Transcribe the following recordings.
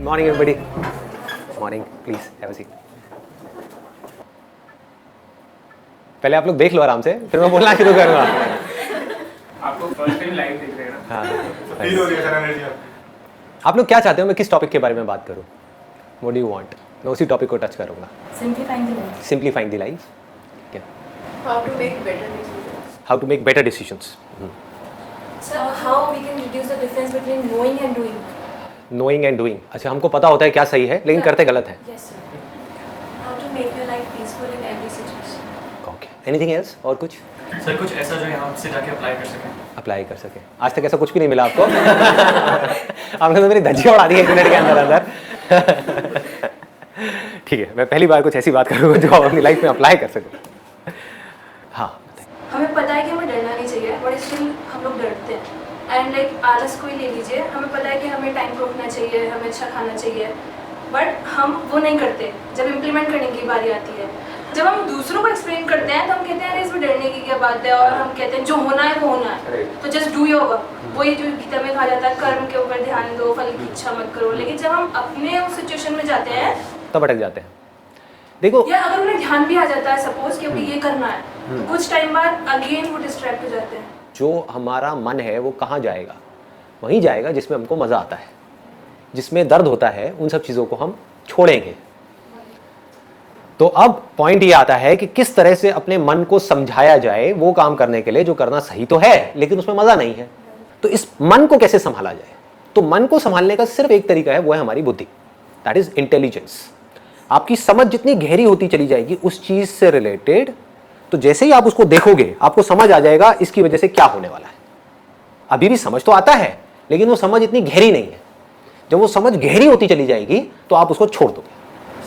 Morning everybody, morning, please have a seat. पहले आप लोग देख लो आराम से, फिर मैं बोलना शुरू करूंगा। आपको फर्स्ट टाइम लाइव देख रहे हैं ना? हाँ, फील हो रही है सर एनर्जी आपकी। आप लोग क्या चाहते हो मैं किस टॉपिक के बारे में बात करूं? What do you want? मैं उसी टॉपिक को टच करूंगा। Simplifying the life. Simplifying the life. How to make better decisions. How to make better decisions. So how we can reduce the difference between knowing and doing. Knowing and doing. अच्छा, हमको पता होता है क्या सही है लेकिन करते गलत है। Yes sir. How to make your life peaceful in every situation. Okay, anything else? और कुछ सर कुछ ऐसा जो यहाँ से जाके अप्लाई कर सकें। अप्लाई कर सके? आज तक ऐसा कुछ भी नहीं मिला आपको। आपने तो मेरी धज्जी उड़ा दी 1 मिनट के अंदर अंदर। ठीक है, मैं पहली बार कुछ ऐसी बात करूँगा जो आप अपनी लाइफ में अप्लाई कर सको। हाँ, हमें पता है कि हमें डरना नहीं चाहिए बट स्टिल हम लोग डरते हैं। एंड लाइक आलस को ही ले लीजिए, हमें पता है कि हमें टाइम पे उठना चाहिए, हमें अच्छा खाना चाहिए, बट हम वो नहीं करते। जब इम्प्लीमेंट करने की बारी आती है, जब हम दूसरों को एक्सप्लेन करते हैं तो हम कहते हैं अरे इसमें डरने की क्या बात है, और हम कहते हैं जो होना है वो होना है, तो जस्ट डू योर वर्क। वही जो गीता में कहा जाता है कर्म के ऊपर ध्यान दो, फल की इच्छा मत करो। लेकिन जब हम अपने उस सिचुएशन में जाते हैं तब अटक जाते हैं। देखो, या अगर उन्हें ध्यान भी आ जाता है सपोज कि अभी ये करना है, तो कुछ टाइम बाद अगेन वो डिस्ट्रैक्ट हो जाते हैं। जो हमारा मन है वो कहाँ जाएगा? वहीं जाएगा जिसमें हमको मज़ा आता है। जिसमें दर्द होता है उन सब चीज़ों को हम छोड़ेंगे। तो अब पॉइंट ये आता है कि किस तरह से अपने मन को समझाया जाए वो काम करने के लिए जो करना सही तो है लेकिन उसमें मज़ा नहीं है। तो इस मन को कैसे संभाला जाए? तो मन को संभालने का सिर्फ एक तरीका है, वो है हमारी बुद्धि, दैट इज इंटेलिजेंस। आपकी समझ जितनी गहरी होती चली जाएगी उस चीज़ से रिलेटेड, तो जैसे ही आप उसको देखोगे आपको समझ आ जाएगा इसकी वजह से क्या होने वाला है। अभी भी समझ तो आता है लेकिन वो समझ इतनी गहरी नहीं है। जब वो समझ गहरी होती चली जाएगी तो आप उसको छोड़ दोगे।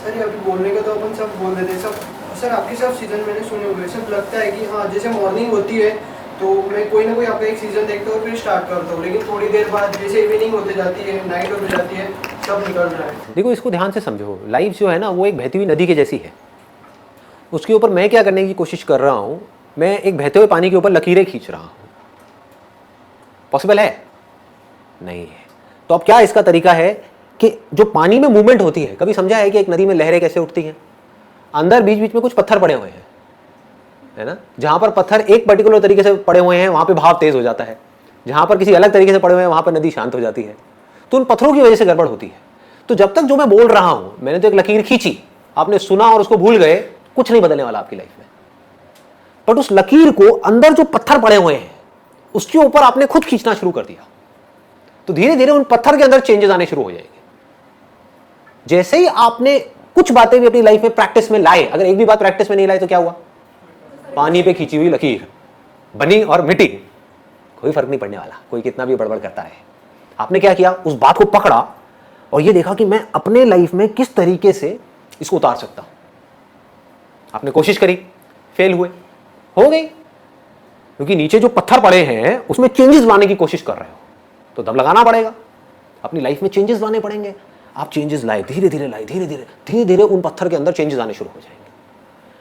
सर ये अभी बोलने का तो अपन सब बोल देते हैं सब। सर आपके सब सीजन मैंने सुने हुए, सब लगता है कि हाँ जैसे मॉर्निंग होती है तो मैं कोई ना कोई आपका एक सीजन देखता हूँ फिर स्टार्ट करता हूँ, लेकिन थोड़ी देर बाद जैसे इवनिंग होते जाती है, नाइट होते जाती है, सब निकल रहा है। देखो, इसको ध्यान से समझो। लाइफ जो है ना वो एक बहती हुई नदी के जैसी है। उसके ऊपर मैं क्या करने की कोशिश कर रहा हूँ, मैं एक बहते हुए पानी के ऊपर लकीरें खींच रहा हूँ। पॉसिबल है? नहीं है। तो अब क्या इसका तरीका है कि जो पानी में मूवमेंट होती है, कभी समझा है कि एक नदी में लहरें कैसे उठती हैं? अंदर बीच बीच में कुछ पत्थर पड़े हुए हैं, है ना? जहां पर पत्थर एक पर्टिकुलर तरीके से पड़े हुए हैं वहां पे भाव तेज हो जाता है, जहां पर किसी अलग तरीके से पड़े हुए हैं वहां पर नदी शांत हो जाती है। तो उन पत्थरों की वजह से गड़बड़ होती है। तो जब तक जो मैं बोल रहा हूं, मैंने तो एक लकीर खींची, आपने सुना और उसको भूल गए, कुछ नहीं बदलने वाला आपकी लाइफ में। बट उस लकीर को अंदर जो पत्थर पड़े हुए हैं उसके ऊपर आपने खुद खींचना शुरू कर दिया, तो धीरे धीरे उन पत्थर के अंदर चेंजेस आने शुरू हो जाएंगे। जैसे ही आपने कुछ बातें भी अपनी लाइफ में प्रैक्टिस में लाए, अगर एक भी बात प्रैक्टिस में नहीं लाए तो क्या हुआ? पानी पे खींची हुई लकीर बनी और मिटी, कोई फर्क नहीं पड़ने वाला, कोई कितना भी बड़बड़ करता है। आपने क्या किया? उस बात को पकड़ा और ये देखा कि मैं अपने लाइफ में किस तरीके से इसको उतार सकता हूं। आपने कोशिश करी, फेल हुए, हो गई, क्योंकि नीचे जो पत्थर पड़े हैं उसमें चेंजेस लाने की कोशिश कर रहे हो, तो दम लगाना पड़ेगा। अपनी लाइफ में चेंजेस लाने पड़ेंगे। आप चेंजेस लाए, धीरे धीरे लाए, धीरे धीरे उन पत्थर के अंदर चेंजेस आने शुरू हो जाएंगे।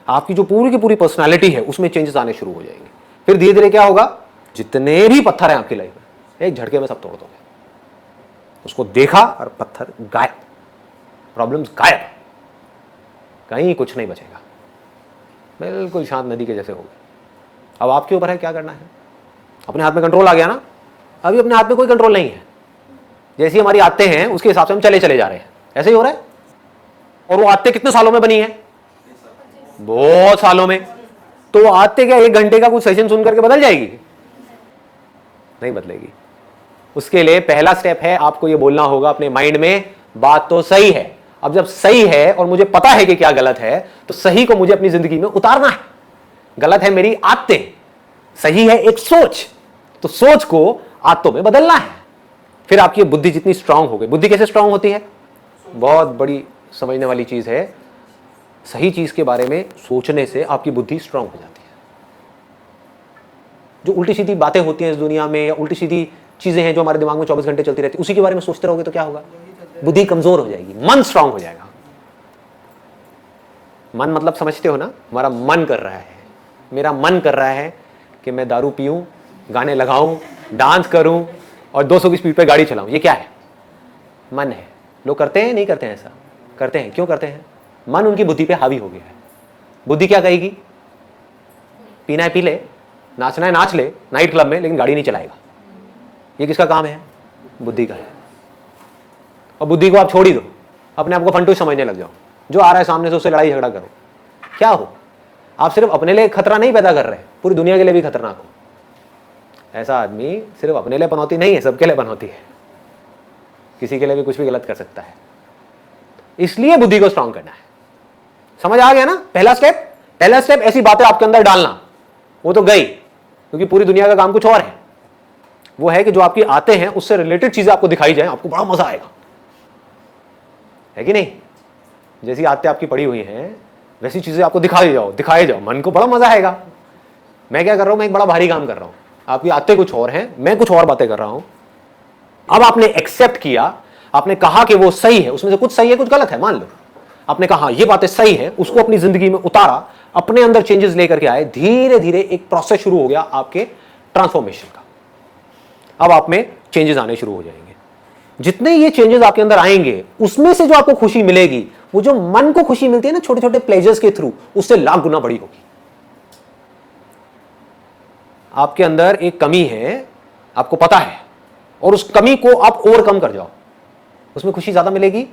आपकी जो पूरी की पूरी पर्सनालिटी है उसमें चेंजेस आने शुरू हो जाएंगे। फिर धीरे धीरे क्या होगा? जितने भी पत्थर हैं आपकी लाइफ में एक झटके में सब तोड़ दोगे। उसको देखा और पत्थर गायब, प्रॉब्लम्स गायब, कहीं कुछ नहीं बचेगा, बिल्कुल शांत नदी के जैसे हो गए। अब आपके ऊपर है क्या करना है। अपने हाथ में कंट्रोल आ गया ना। अभी अपने हाथ में कोई कंट्रोल नहीं है। जैसी हमारी आदतें हैं उसके हिसाब से हम चले जा रहे हैं, ऐसे ही हो रहा है। और वो आदतें कितने सालों में बनी है? बहुत सालों में। तो वो आदतें क्या 1 घंटे का कुछ सेशन सुन करके बदल जाएगी? नहीं बदलेगी। उसके लिए पहला स्टेप है, आपको ये बोलना होगा अपने माइंड में, बात तो सही है। अब जब सही है और मुझे पता है कि क्या गलत है, तो सही को मुझे अपनी जिंदगी में उतारना है। गलत है मेरी आदतें, सही है एक सोच, तो सोच को आदतों में बदलना है। फिर आपकी बुद्धि जितनी स्ट्रांग हो गई। बुद्धि कैसे स्ट्रांग होती है? बहुत बड़ी समझने वाली चीज है। सही चीज के बारे में सोचने से आपकी बुद्धि स्ट्रांग हो जाती है। जो उल्टी सीधी बातें होती हैं इस दुनिया में, या उल्टी सीधी चीजें हैं जो हमारे दिमाग में 24 घंटे चलती रहती है, उसी के बारे में सोचते रहोगे तो क्या होगा? बुद्धि कमजोर हो जाएगी, मन स्ट्रांग हो जाएगा। मन मतलब समझते हो ना? हमारा मन कर रहा है, मेरा मन कर रहा है कि मैं दारू पीऊं, गाने लगाऊं, डांस करूं और 200 की स्पीड पे गाड़ी चलाऊं। ये क्या है? मन है। लोग करते हैं नहीं करते हैं ऐसा? करते हैं। क्यों करते हैं? मन उनकी बुद्धि पे हावी हो गया है। बुद्धि क्या कहेगी? पीना है पी ले, नाचना है नाच ले नाइट क्लब में, लेकिन गाड़ी नहीं चलाएगा। ये किसका काम है? बुद्धि का है। और बुद्धि को आप छोड़ ही दो, अपने आप को फंटूस समझने लग जाओ। जो आ रहा है सामने से उससे लड़ाई झगड़ा करो। क्या हो? आप सिर्फ अपने लिए खतरा नहीं पैदा कर रहे, पूरी दुनिया के लिए भी खतरनाक हो। ऐसा आदमी सिर्फ अपने लिए पनौती नहीं है, सबके लिए पनौती है। किसी के लिए भी कुछ भी गलत कर सकता है। इसलिए बुद्धि को स्ट्रांग करना है। समझ आ गया ना? पहला स्टेप ऐसी बातें आपके अंदर डालना। वो तो गई, क्योंकि पूरी दुनिया का काम कुछ और है। वो है कि जो आपकी आते हैं उससे रिलेटेड चीजें आपको दिखाई जाए, आपको बड़ा मजा आएगा, है कि नहीं? जैसी आते आपकी पड़ी हुई हैं वैसी चीजें आपको दिखाए जाओ, मन को बड़ा मजा आएगा। मैं क्या कर रहा हूं? मैं एक बड़ा भारी काम कर रहा हूं, आपकी आते कुछ और हैं, मैं कुछ और बातें कर रहा हूं। अब आपने एक्सेप्ट किया, आपने कहा कि वो सही है, उसमें से कुछ सही है कुछ गलत है, मान लो आपने कहा ये बातें सही है, उसको अपनी जिंदगी में उतारा, अपने अंदर चेंजेस लेकर के आए, धीरे धीरे एक प्रोसेस शुरू हो गया आपके ट्रांसफॉर्मेशन का। अब आप में चेंजेस आने शुरू हो जाएंगे। जितने ये चेंजेस आपके अंदर आएंगे उसमें से जो आपको खुशी मिलेगी, वो जो मन को खुशी मिलती है ना छोटे छोटे प्लेजर्स के थ्रू, उससे लाख गुना बड़ी होगी। आपके अंदर एक कमी है, आपको पता है, और उस कमी को आप ओवरकम कर जाओ, उसमें खुशी ज्यादा मिलेगी,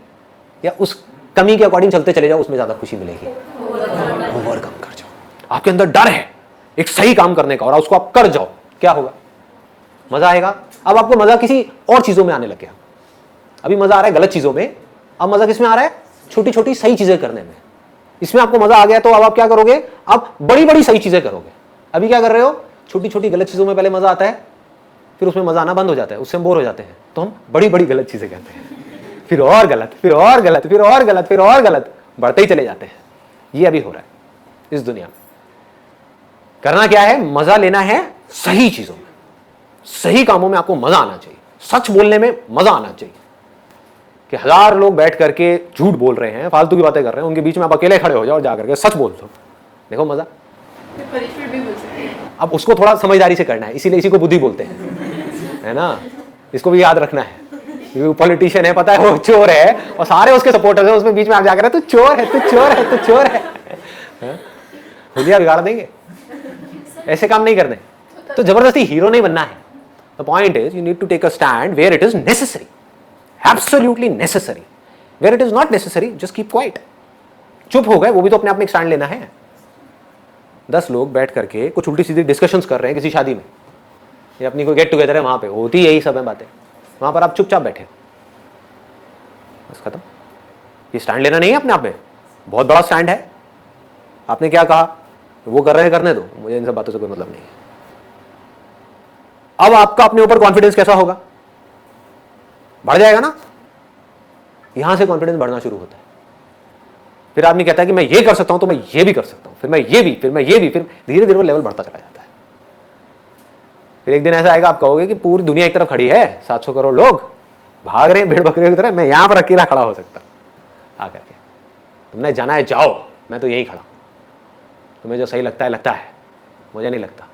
या उस कमी के अकॉर्डिंग चलते चले जाओ उसमें ज्यादा खुशी मिलेगी? ओवरकम कर जाओ। आपके अंदर डर है एक सही काम करने का और उसको आप कर जाओ, क्या होगा? मजा आएगा। अब आपको मजा किसी और चीजों में आने लग गया। अभी मजा आ रहा है गलत चीजों में, अब मजा किस में आ रहा है? छोटी छोटी सही चीजें करने में। इसमें आपको मजा आ गया तो अब आप क्या करोगे? अब बड़ी बड़ी सही चीजें करोगे। अभी क्या कर रहे हो? छोटी छोटी गलत चीजों में पहले मजा आता है, फिर उसमें मजा आना बंद हो जाता है, उससे हम बोर हो जाते हैं, तो हम बड़ी बड़ी गलत चीजें करते हैं, फिर और गलत, फिर और गलत, फिर और गलत, फिर और गलत, बढ़ते ही चले जाते हैं। ये अभी हो रहा है इस दुनिया में। करना क्या है? मजा लेना है सही चीजों में, सही कामों में आपको मजा आना चाहिए, सच बोलने में मजा आना चाहिए। कि 1000 लोग बैठ करके झूठ बोल रहे हैं, फालतू की बातें कर रहे हैं, उनके बीच में आप अकेले खड़े हो जाओ और जाकर के सच बोल दो, देखो मजा। अब उसको थोड़ा समझदारी से करना है, इसीलिए इसी को बुद्धि बोलते हैं, है ना? इसको भी याद रखना है। पॉलिटिशियन है, पता है वो चोर है और सारे उसके सपोर्टर्स हैं, उसमें बीच में आप जाकर तू चोर है, तू चोर है, तू चोर है, हुलिया बिगाड़ देंगे। ऐसे काम नहीं करने। तो जबरदस्ती हीरो नहीं बनना है। The point is you need to take a stand where it is necessary, absolutely necessary. Where it is not necessary just keep quiet. चुप हो गए, वो भी तो अपने आप में एक स्टैंड लेना है। 10 लोग बैठ करके कुछ उल्टी सीधी डिस्कशंस कर रहे हैं किसी शादी में, या अपनी कोई गेट टुगेदर है, वहां पे होती यही सब है बातें, वहां पर आप चुपचाप बैठे, बस खत्म। ये स्टैंड लेना नहीं है अपने आप में, बहुत बड़ा स्टैंड है। आपने क्या कहा? वो कर रहे हैं, करने दो, मुझे इन सब बातों से कोई मतलब नहीं है। अब आपका अपने ऊपर कॉन्फिडेंस कैसा होगा? बढ़ जाएगा ना? यहां से कॉन्फिडेंस बढ़ना शुरू होता है। फिर आदमी कहता है कि मैं ये कर सकता हूं तो मैं ये भी कर सकता हूं, फिर मैं ये भी, फिर मैं ये भी, फिर धीरे धीरे वो लेवल बढ़ता चला जाता है। फिर एक दिन ऐसा आएगा आप कहोगे कि पूरी दुनिया एक तरफ खड़ी है, 700 करोड़ लोग भाग रहे हैं भेड़ बकरियों की तरह, मैं यहां पर अकेला खड़ा हो सकता हूं। आकर के तुमने जाना है जाओ, मैं तो यही खड़ा। तुम्हें जो सही लगता है, मुझे नहीं लगता।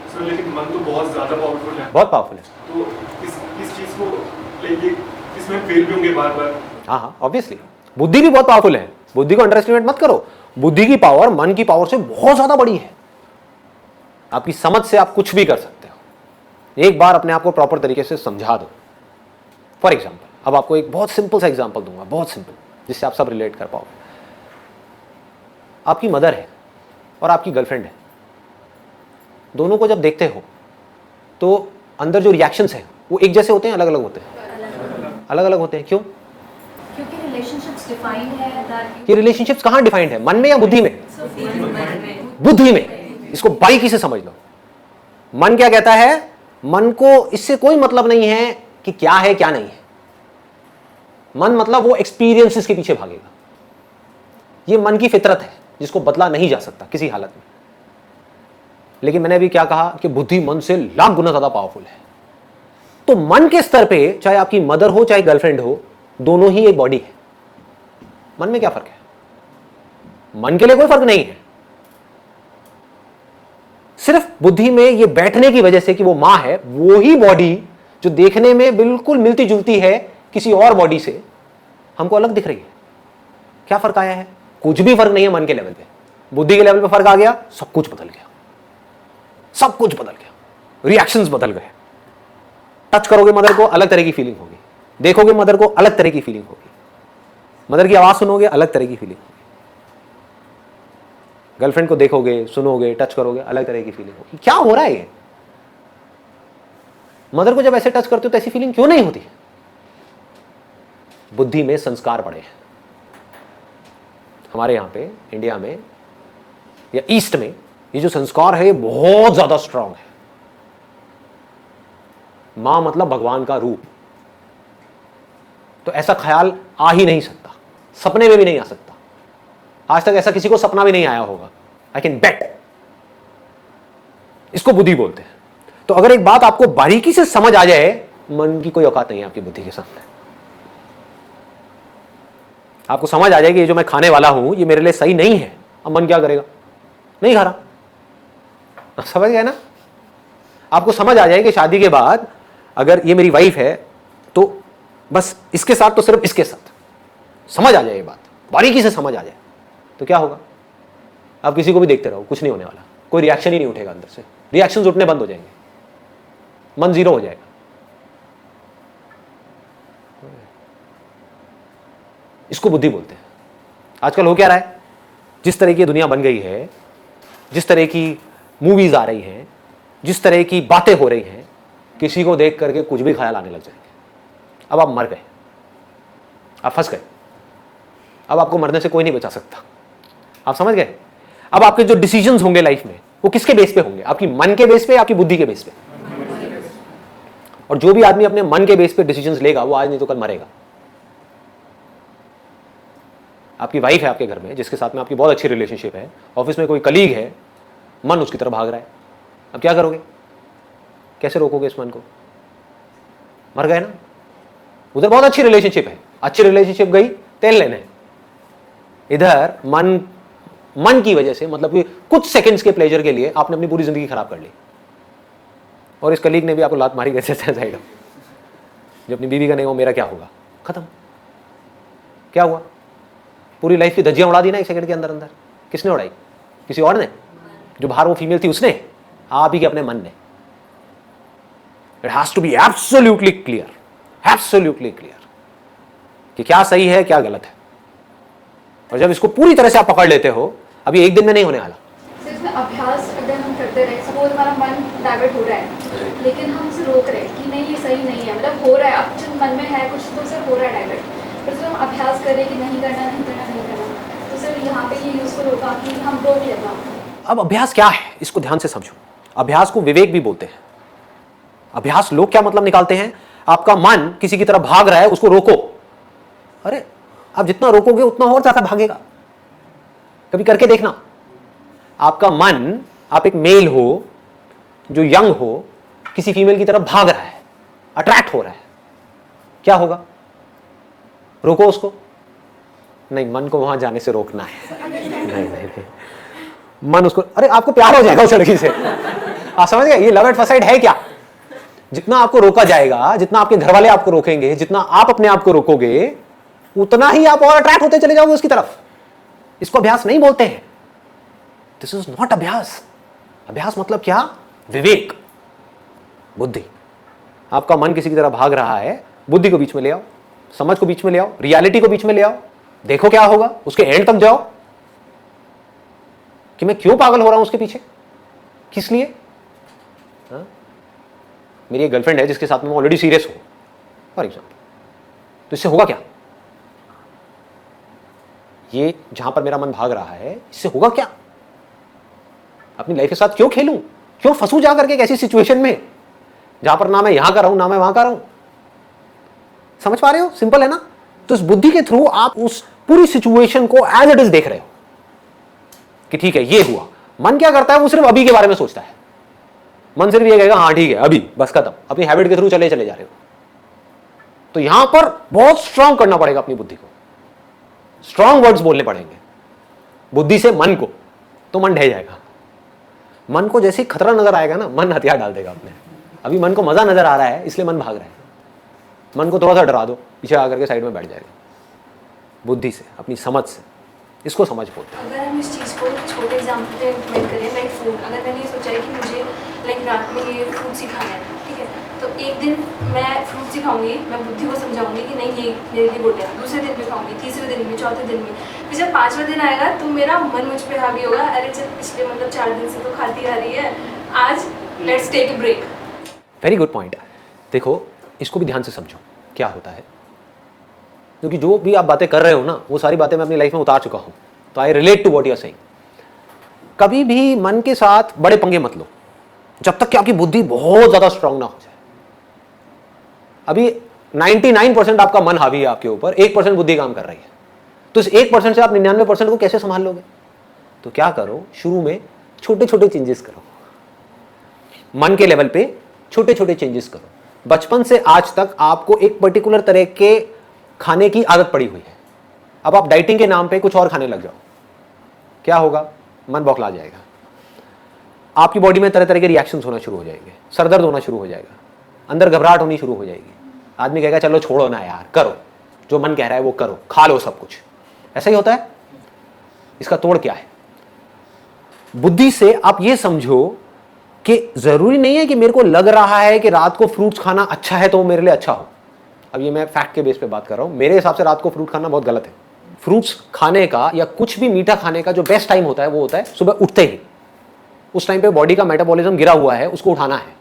सर लेकिन मन तो बहुत ज्यादा पावरफुल है। बहुत पावरफुल है। तो इस चीज को लेके इसमें फेल भी होंगे बार बार। हाँ, ऑब्वियसली। बुद्धि भी बहुत पावरफुल है, बुद्धि को अंडर एस्टिमेट मत करो। बुद्धि की पावर मन की पावर से बहुत ज्यादा बड़ी है। आपकी समझ से आप कुछ भी कर सकते हो, एक बार अपने आप को प्रॉपर तरीके से समझा दो। फॉर एग्जाम्पल, अब आपको एक बहुत सिंपल सा एग्जाम्पल दूंगा, बहुत सिंपल, जिससे आप सब रिलेट कर पाओगे। आपकी मदर है और आपकी गर्लफ्रेंड है, दोनों को जब देखते हो तो अंदर जो रिएक्शंस हैं वो एक जैसे होते हैं, अलग अलग होते हैं? अलग अलग होते हैं। क्यों? क्योंकि रिलेशनशिप्स डिफाइंड है। ये रिलेशनशिप्स कहाँ डिफाइंड है? मन में या बुद्धि में? बुद्धि में। इसको बारीकी से समझ लो। मन क्या कहता है? मन को इससे कोई मतलब नहीं है कि क्या है क्या नहीं है। मन मतलब वो एक्सपीरियंसेस के पीछे भागेगा। ये मन की फितरत है जिसको बदला नहीं जा सकता किसी हालत में। लेकिन मैंने अभी क्या कहा कि बुद्धि मन से लाख गुना ज्यादा पावरफुल है। तो मन के स्तर पे चाहे आपकी मदर हो चाहे गर्लफ्रेंड हो, दोनों ही एक बॉडी है। मन में क्या फर्क है? मन के लिए कोई फर्क नहीं है। सिर्फ बुद्धि में ये बैठने की वजह से कि वो मां है, वो ही बॉडी जो देखने में बिल्कुल मिलती जुलती है किसी और बॉडी से, हमको अलग दिख रही है। क्या फर्क आया है? कुछ भी फर्क नहीं है। मन के लेवल पे, बुद्धि के लेवल पे फर्क आ गया, सब कुछ बदल गया, सब कुछ बदल गया, रिएक्शंस बदल गए। टच करोगे मदर को, अलग तरह की फीलिंग होगी। देखोगे मदर को, अलग तरह की फीलिंग होगी। मदर की आवाज सुनोगे, अलग तरह की फीलिंग होगी। गर्लफ्रेंड को देखोगे, सुनोगे, टच करोगे, अलग तरह की फीलिंग होगी। क्या हो रहा है ये? मदर को जब ऐसे टच करते हो तो ऐसी फीलिंग क्यों नहीं होती? बुद्धि में संस्कार पड़े हैं। हमारे यहां पे इंडिया में या ईस्ट में ये जो संस्कार है ये बहुत ज्यादा स्ट्रांग है। मां मतलब भगवान का रूप, तो ऐसा ख्याल आ ही नहीं सकता, सपने में भी नहीं आ सकता। आज तक ऐसा किसी को सपना भी नहीं आया होगा, आई कैन बेट। इसको बुद्धि बोलते हैं। तो अगर एक बात आपको बारीकी से समझ आ जाए, मन की कोई औकात नहीं है आपकी बुद्धि के सामने। आपको समझ आ जाए कि ये जो मैं खाने वाला हूं ये मेरे लिए सही नहीं है, अब मन क्या करेगा? नहीं खा रहा। समझ गए ना? आपको समझ आ जाए कि शादी के बाद अगर ये मेरी वाइफ है तो बस इसके साथ तो सिर्फ इसके साथ, समझ आ जाए ये बात, बारीकी से समझ आ जाए, तो क्या होगा? आप किसी को भी देखते रहो, कुछ नहीं होने वाला, कोई रिएक्शन ही नहीं उठेगा अंदर से। रिएक्शंस उठने बंद हो जाएंगे, मन जीरो हो जाएगा। इसको बुद्धि बोलते हैं। आजकल हो क्या रहा है? जिस तरह की दुनिया बन गई है, जिस तरह की मूवीज आ रही हैं, जिस तरह की बातें हो रही हैं, किसी को देख करके कुछ भी ख्याल आने लग जाएंगे। अब आप मर गए, आप फंस गए, अब आपको मरने से कोई नहीं बचा सकता। आप समझ गए? अब आपके जो डिसीजंस होंगे लाइफ में वो किसके बेस पे होंगे? आपकी मन के बेस पे या आपकी बुद्धि के बेस पे? और जो भी आदमी अपने मन के बेस पे डिसीजंस लेगा वो आज नहीं तो कल मरेगा। आपकी वाइफ है आपके घर में जिसके साथ में आपकी बहुत अच्छी रिलेशनशिप है, ऑफिस में कोई कलीग है, मन उसकी तरफ भाग रहा है, अब क्या करोगे? कैसे रोकोगे इस मन को? मर गए ना। उधर बहुत अच्छी रिलेशनशिप है, अच्छी रिलेशनशिप गई तेल लेने, इधर मन की वजह से, मतलब कि कुछ सेकंड्स के प्लेजर के लिए आपने अपनी पूरी जिंदगी खराब कर ली। और इस कलीग ने भी आपको लात मारी, कैसे जाएगा? जो अपनी बीवी का नहीं, वो मेरा क्या होगा? खत्म। क्या हुआ? पूरी लाइफ की धज्जियां उड़ा दी ना एक सेकंड के अंदर अंदर। किसने उड़ाई? किसी और ने? जो बाहर वो फीमेल थी उसने? आप ही के अपने मन ने। It has to be absolutely clear, absolutely clear कि क्या सही है क्या गलत है। और जब इसको पूरी तरह से आप पकड़ लेते हो, अभी एक दिन में नहीं होने वाला। इसमें अभ्यास अगर हम करते रहे, सपोज हमारा मन डाइवर्ट हो रहा है लेकिन हम उसे रोक रहे हैं कि नहीं ये सही नहीं है, मतलब हो रहा है, अब जो मन में है कुछ तो सिर्फ हो रहा है डाइवर्ट, पर जब हम अभ्यास करें कि नहीं करना नहीं करना नहीं करना, तो सिर्फ यहाँ पे ये यूजफुल होगा कि हम रोक लेना। अब अभ्यास क्या है इसको ध्यान से समझो। अभ्यास को विवेक भी बोलते हैं। अभ्यास लोग क्या मतलब निकालते हैं? आपका मन किसी की तरफ भाग रहा है, उसको रोको। अरे आप जितना रोकोगे उतना और ज्यादा भागेगा। कभी करके देखना। आपका मन, आप एक मेल हो जो यंग हो, किसी फीमेल की तरफ भाग रहा है, अट्रैक्ट हो रहा है, क्या होगा? रोको उसको? नहीं, मन को वहां जाने से रोकना है। नहीं, मन उसको, अरे आपको प्यार हो जाएगा उस लड़की से। आप समझ गए? ये लव एट फर्स्ट साइट है क्या? जितना आपको रोका जाएगा, जितना आपके घर वाले आपको रोकेंगे, जितना आप अपने आप को रोकोगे, उतना ही आप और अट्रैक्ट होते चले जाओगे उसकी तरफ। इसको अभ्यास नहीं बोलते हैं। दिस इज नॉट अभ्यास। अभ्यास मतलब क्या? विवेक, बुद्धि। आपका मन किसी की तरफ भाग रहा है, बुद्धि को बीच में ले आओ, समझ को बीच में ले आओ, रियलिटी को बीच में ले आओ, देखो क्या होगा, उसके एंड तक जाओ कि मैं क्यों पागल हो रहा हूं उसके पीछे, किस लिए? मेरी एक गर्लफ्रेंड है जिसके साथ में मैं ऑलरेडी सीरियस हूं फॉर एग्जाम्पल, तो इससे होगा क्या? ये जहां पर मेरा मन भाग रहा है, इससे होगा क्या? अपनी लाइफ के साथ क्यों खेलूं, क्यों फंसू जा करके एक ऐसी सिचुएशन में जहां पर ना मैं यहां का रहूं ना मैं वहां का रहूं? समझ पा रहे हो? सिंपल है ना? तो इस बुद्धि के थ्रू आप उस पूरी सिचुएशन को एज इट इज देख रहे हो कि ठीक है ये हुआ। मन क्या करता है? वो सिर्फ अभी के बारे में सोचता है। मन सिर्फ ये कहेगा हाँ ठीक है अभी, बस खत्म। अपनी हैबिट के थ्रू चले जा रहे हो। तो यहां पर बहुत स्ट्रांग करना पड़ेगा अपनी बुद्धि को, स्ट्रांग वर्ड्स बोलने पड़ेंगे बुद्धि से मन को, तो मन ढह जाएगा। मन को जैसे ही खतरा नजर आएगा ना, मन हथियार डाल देगा अपने। अभी मन को मजा नजर आ रहा है इसलिए मन भाग रहा है। मन को थोड़ा सा डरा दो, पीछे आकर के साइड में बैठ जाएगा। बुद्धि से, अपनी समझ से। इसको समझ बोलते हैं। अगर हम इस चीज़ को छोटे एग्जाम्पल पे इम्प्लीमेंट करें, लाइक फूड, अगर मैंने ये सोचा है कि मुझे लाइक रात में ये फ्रूट्स ही खाना है, ठीक है, तो एक दिन मैं फ्रूट्स ही खाऊंगी, मैं बुद्धि को समझाऊंगी कि नहीं ये मेरे लिए गुड है, दूसरे दिन भी खाऊंगी, तीसरे दिन भी, चौथे दिन भी, फिर जब 5वां दिन आएगा तो मेरा मन मुझ पे हावी होगा, अरे चल पिछले मतलब 4 दिन से तो खाती आ रही है, आज let's take a break. Very good point. देखो इसको भी ध्यान से समझो क्या होता है, क्योंकि जो भी आप बातें कर रहे हो ना, वो सारी बातें मैं अपनी लाइफ में उतार चुका हूं, तो I relate to what you are saying. कभी भी मन के साथ बड़े पंगे मत लो जब तक कि आपकी बुद्धि बहुत ज्यादा स्ट्रांग ना हो जाए। अभी 99% आपका मन हावी है आपके ऊपर, 1% बुद्धि काम कर रही है, तो इस 1% से आप 99% को कैसे संभाल लोगे? तो क्या करो, शुरू में छोटे छोटे चेंजेस करो, मन के लेवल पे छोटे छोटे चेंजेस करो। बचपन से आज तक आपको एक पर्टिकुलर तरह के खाने की आदत पड़ी हुई है, अब आप डाइटिंग के नाम पे कुछ और खाने लग जाओ, क्या होगा? मन बौखला जाएगा, आपकी बॉडी में तरह तरह के रिएक्शंस होना शुरू हो जाएंगे, सर दर्द होना शुरू हो जाएगा, अंदर घबराहट होनी शुरू हो जाएगी। आदमी कहेगा चलो छोड़ो ना यार, करो जो मन कह रहा है वो करो, खा लो सब कुछ। ऐसा ही होता है। इसका तोड़ क्या है? बुद्धि से आप ये समझो कि जरूरी नहीं है कि मेरे को लग रहा है कि रात को फ्रूट्स खाना अच्छा है तो वो मेरे लिए अच्छा हो। अब ये मैं फैक्ट के बेस पे बात कर रहा हूं, मेरे हिसाब से रात को फ्रूट खाना बहुत गलत है। फ्रूट्स खाने का या कुछ भी मीठा खाने का जो बेस्ट टाइम होता है वो होता है सुबह उठते ही। उस टाइम पे बॉडी का मेटाबॉलिज्म गिरा हुआ है, उसको उठाना है।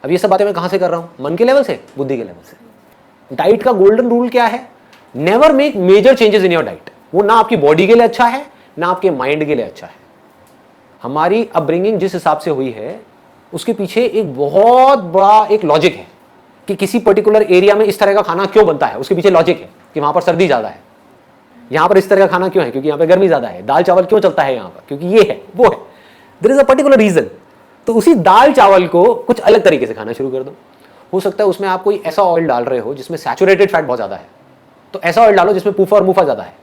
अब ये सब बातें मैं कहां से कर रहा हूं? मन के लेवल से, बुद्धि के लेवल से। डाइट का गोल्डन रूल क्या है? Never make major changes in your diet. वो ना आपकी बॉडी के लिए अच्छा है ना आपके माइंड के लिए अच्छा है। हमारी अपब्रिंगिंग जिस हिसाब से हुई है उसके पीछे एक बहुत बड़ा एक लॉजिक है कि किसी पर्टिकुलर एरिया में इस तरह का खाना क्यों बनता है। उसके पीछे लॉजिक है कि वहां पर सर्दी ज्यादा है, यहां पर इस तरह का खाना क्यों है क्योंकि यहां पर गर्मी ज्यादा है। दाल चावल क्यों चलता है यहां पर क्योंकि ये है वो है, there is a particular reason. तो उसी दाल चावल को कुछ अलग तरीके से खाना शुरू कर दो। हो सकता है उसमें आप कोई ऐसा ऑयल डाल रहे हो जिसमें सैचुरेटेड फैट बहुत ज्यादा है, तो ऐसा ऑयल डालो जिसमें पूफा और मुफा ज्यादा है।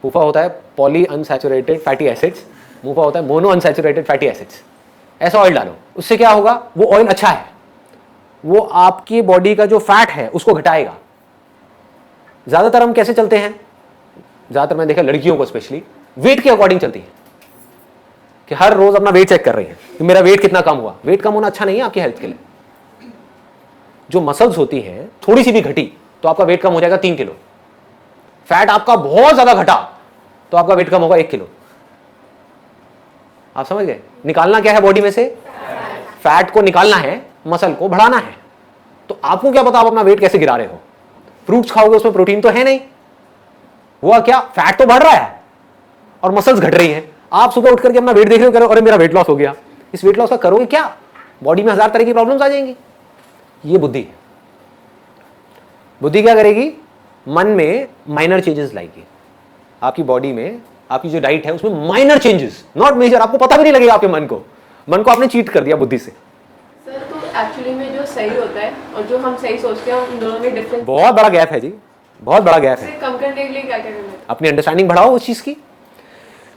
पूफा होता है पॉली अनसैचुरेटेड फैटी एसिड्स, मुफा होता है मोनो अनसैचुरेटेड फैटी एसिड्स। ऐसा ऑयल डालो, उससे क्या होगा? वो ऑयल अच्छा है, वो आपकी बॉडी का जो फैट है उसको घटाएगा। ज्यादातर हम कैसे चलते हैं? ज्यादातर मैंने देखा लड़कियों को स्पेशली वेट के अकॉर्डिंग चलती है कि हर रोज अपना वेट चेक कर रही है कि मेरा वेट कितना कम हुआ। वेट कम होना अच्छा नहीं है आपकी हेल्थ के लिए। जो मसल्स होती हैं थोड़ी सी भी घटी तो आपका वेट कम हो जाएगा 3 किलो। फैट आपका बहुत ज्यादा घटा तो आपका वेट कम होगा 1 किलो। आप समझ गए? निकालना क्या है बॉडी में से? फैट को निकालना है, मसल को बढ़ाना है। तो आपको क्या पता आप अपना वेट कैसे गिरा रहे हो? फ्रूट्स खाओगे उसमें प्रोटीन तो है नहीं, हुआ क्या? फैट तो बढ़ रहा है और मसल्स घट रही हैं। आप सुबह उठ करके अपना वेट देख रहे हो, कह रहे हो अरे मेरा वेट लॉस हो गया। इस वेट लॉस का करोगे क्या? बॉडी में 1000 तरह की प्रॉब्लम्स आ जाएंगी। ये बुद्धि है। बुद्धि क्या करेगी? मन में माइनर चेंजेस लाएगी। आपकी बॉडी में आपकी जो डाइट है उसमें माइनर चेंजेस, नॉट मेजर। आपको पता भी नहीं लगेगा आपके मन को आपने चीट कर दिया बुद्धि से। सर तो एक्चुअली में जो सही होता है और जो हम सही सोचते हैं उन दोनों में डिफरेंस बहुत बड़ा गैप है जी, बहुत बड़ा गैप है। कम करने के लिए क्या करना है? अपनी अंडरस्टैंडिंग बढ़ाओ उस चीज की।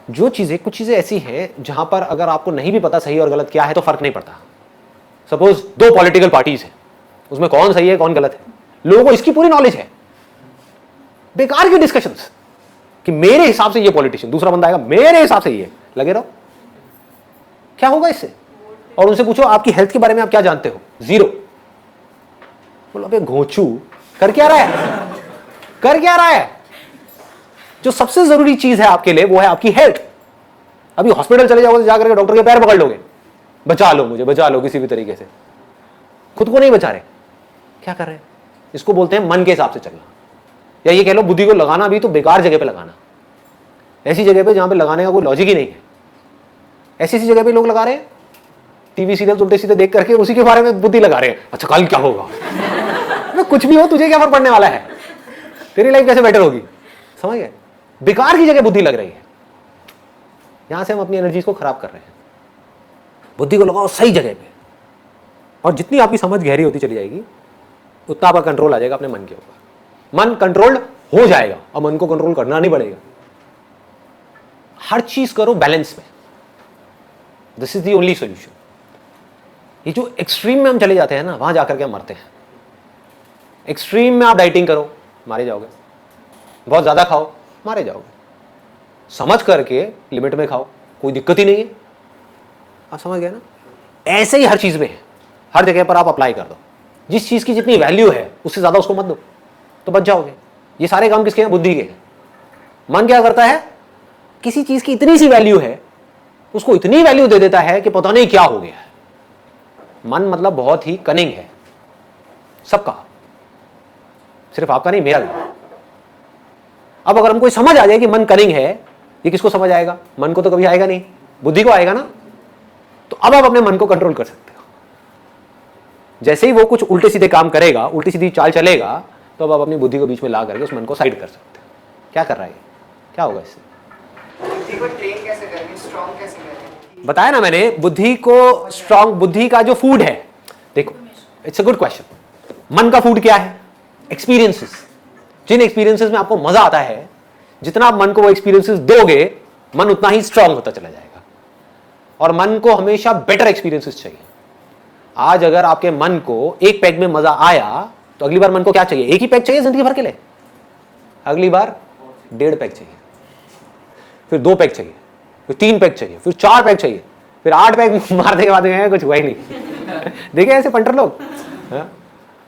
जो चीजें, कुछ चीजें ऐसी हैं जहां पर अगर आपको नहीं भी पता सही और गलत क्या है तो फर्क नहीं पड़ता। सपोज 2 पॉलिटिकल पार्टीज हैं, उसमें कौन सही है कौन गलत है, लोगों को इसकी पूरी नॉलेज है। बेकार की डिस्कशंस कि मेरे हिसाब से ये पॉलिटिशियन, दूसरा बंदा आएगा मेरे हिसाब से ये, लगे रहो। क्या होगा इससे? और उनसे पूछो आपकी हेल्थ के बारे में आप क्या जानते हो? 0। बोलो अबे घोंचू, कर क्या रहा है? कर क्या रहा है? जो सबसे जरूरी चीज है आपके लिए वो है आपकी हेल्थ। अभी हॉस्पिटल चले जाओगे तो जाकर के डॉक्टर के पैर पकड़ लोगे, बचा लो मुझे, बचा लो किसी भी तरीके से। खुद को नहीं बचा रहे, क्या कर रहे हैं? इसको बोलते हैं मन के हिसाब से चलना, या ये कह लो बुद्धि को लगाना भी तो बेकार जगह पे लगाना, ऐसी जगह पे जहां पे लगाने का कोई लॉजिक ही नहीं है। ऐसी ऐसी जगह पे लोग लगा रहे हैं, टीवी सीरियल उल्टे सीधे देख करके उसी के बारे में बुद्धि लगा रहे हैं। अच्छा कल क्या होगा? कुछ भी हो, तुझे क्या फर्क पड़ने वाला है? तेरी लाइफ कैसे बेटर होगी? समझ गए? बेकार की जगह बुद्धि लग रही है, यहां से हम अपनी एनर्जी को खराब कर रहे हैं। बुद्धि को लगाओ सही जगह पे, और जितनी आपकी समझ गहरी होती चली जाएगी उतना आपका कंट्रोल आ जाएगा अपने मन के ऊपर। मन कंट्रोल्ड हो जाएगा और मन को कंट्रोल करना नहीं पड़ेगा। हर चीज करो बैलेंस में, this is the only solution. ये जो एक्सट्रीम में हम चले जाते हैं ना, वहां जाकर के हम मरते हैं। एक्सट्रीम में आप डाइटिंग करो, मारे जाओगे। बहुत ज्यादा खाओ, मारे जाओगे। समझ करके लिमिट में खाओ, कोई दिक्कत ही नहीं है। आप समझ गए ना? ऐसे ही हर चीज में है, हर जगह पर आप अप्लाई कर दो। जिस चीज की जितनी वैल्यू है उससे ज्यादा उसको मत दो, तो बच जाओगे। ये सारे काम किसके हैं? बुद्धि के हैं। मन क्या करता है? किसी चीज की इतनी सी वैल्यू है, उसको इतनी वैल्यू दे देता है कि पता नहीं क्या हो गया है। मन मतलब बहुत ही कनिंग है, सबका, सिर्फ आपका नहीं, मेरा भी। अब अगर हमको समझ आ जाए कि मन कनिंग है, ये किसको समझ आएगा? मन को तो कभी आएगा नहीं, बुद्धि को आएगा ना। तो अब आप अपने मन को कंट्रोल कर सकते हो। जैसे ही वो कुछ उल्टे सीधे काम करेगा, उल्टी सीधी चाल चलेगा, तो अब आप अपनी बुद्धि को बीच में ला करके उस मन को साइड कर सकते हो। क्या कर रहा है? क्या होगा इससे? बुद्धि को ट्रेन कैसे करेंगे, स्ट्रॉन्ग कैसे करेंगे? बताया ना मैंने, बुद्धि को स्ट्रॉन्ग, बुद्धि का जो फूड है, देखो इट्स अ गुड क्वेश्चन। मन का फूड क्या है? एक्सपीरियंसेस। जिन एक्सपीरियंसेस में आपको मजा आता है, जितना आप मन को वो एक्सपीरियंसेस दोगे, मन उतना ही स्ट्रांग होता चला जाएगा। और मन को हमेशा बेटर एक्सपीरियंसेस चाहिए। आज अगर आपके मन को एक पैग में मजा आया, तो अगली बार मन को क्या चाहिए? एक ही पैग चाहिए जिंदगी भर के लिए। अगली बार 1.5 पैग चाहिए, फिर 2 पैग चाहिए, फिर 3 पैग चाहिए, फिर 4 पैग चाहिए, फिर 8 पैग मारने के बाद कुछ हुआ ही नहीं। देखे ऐसे पंटर लोग,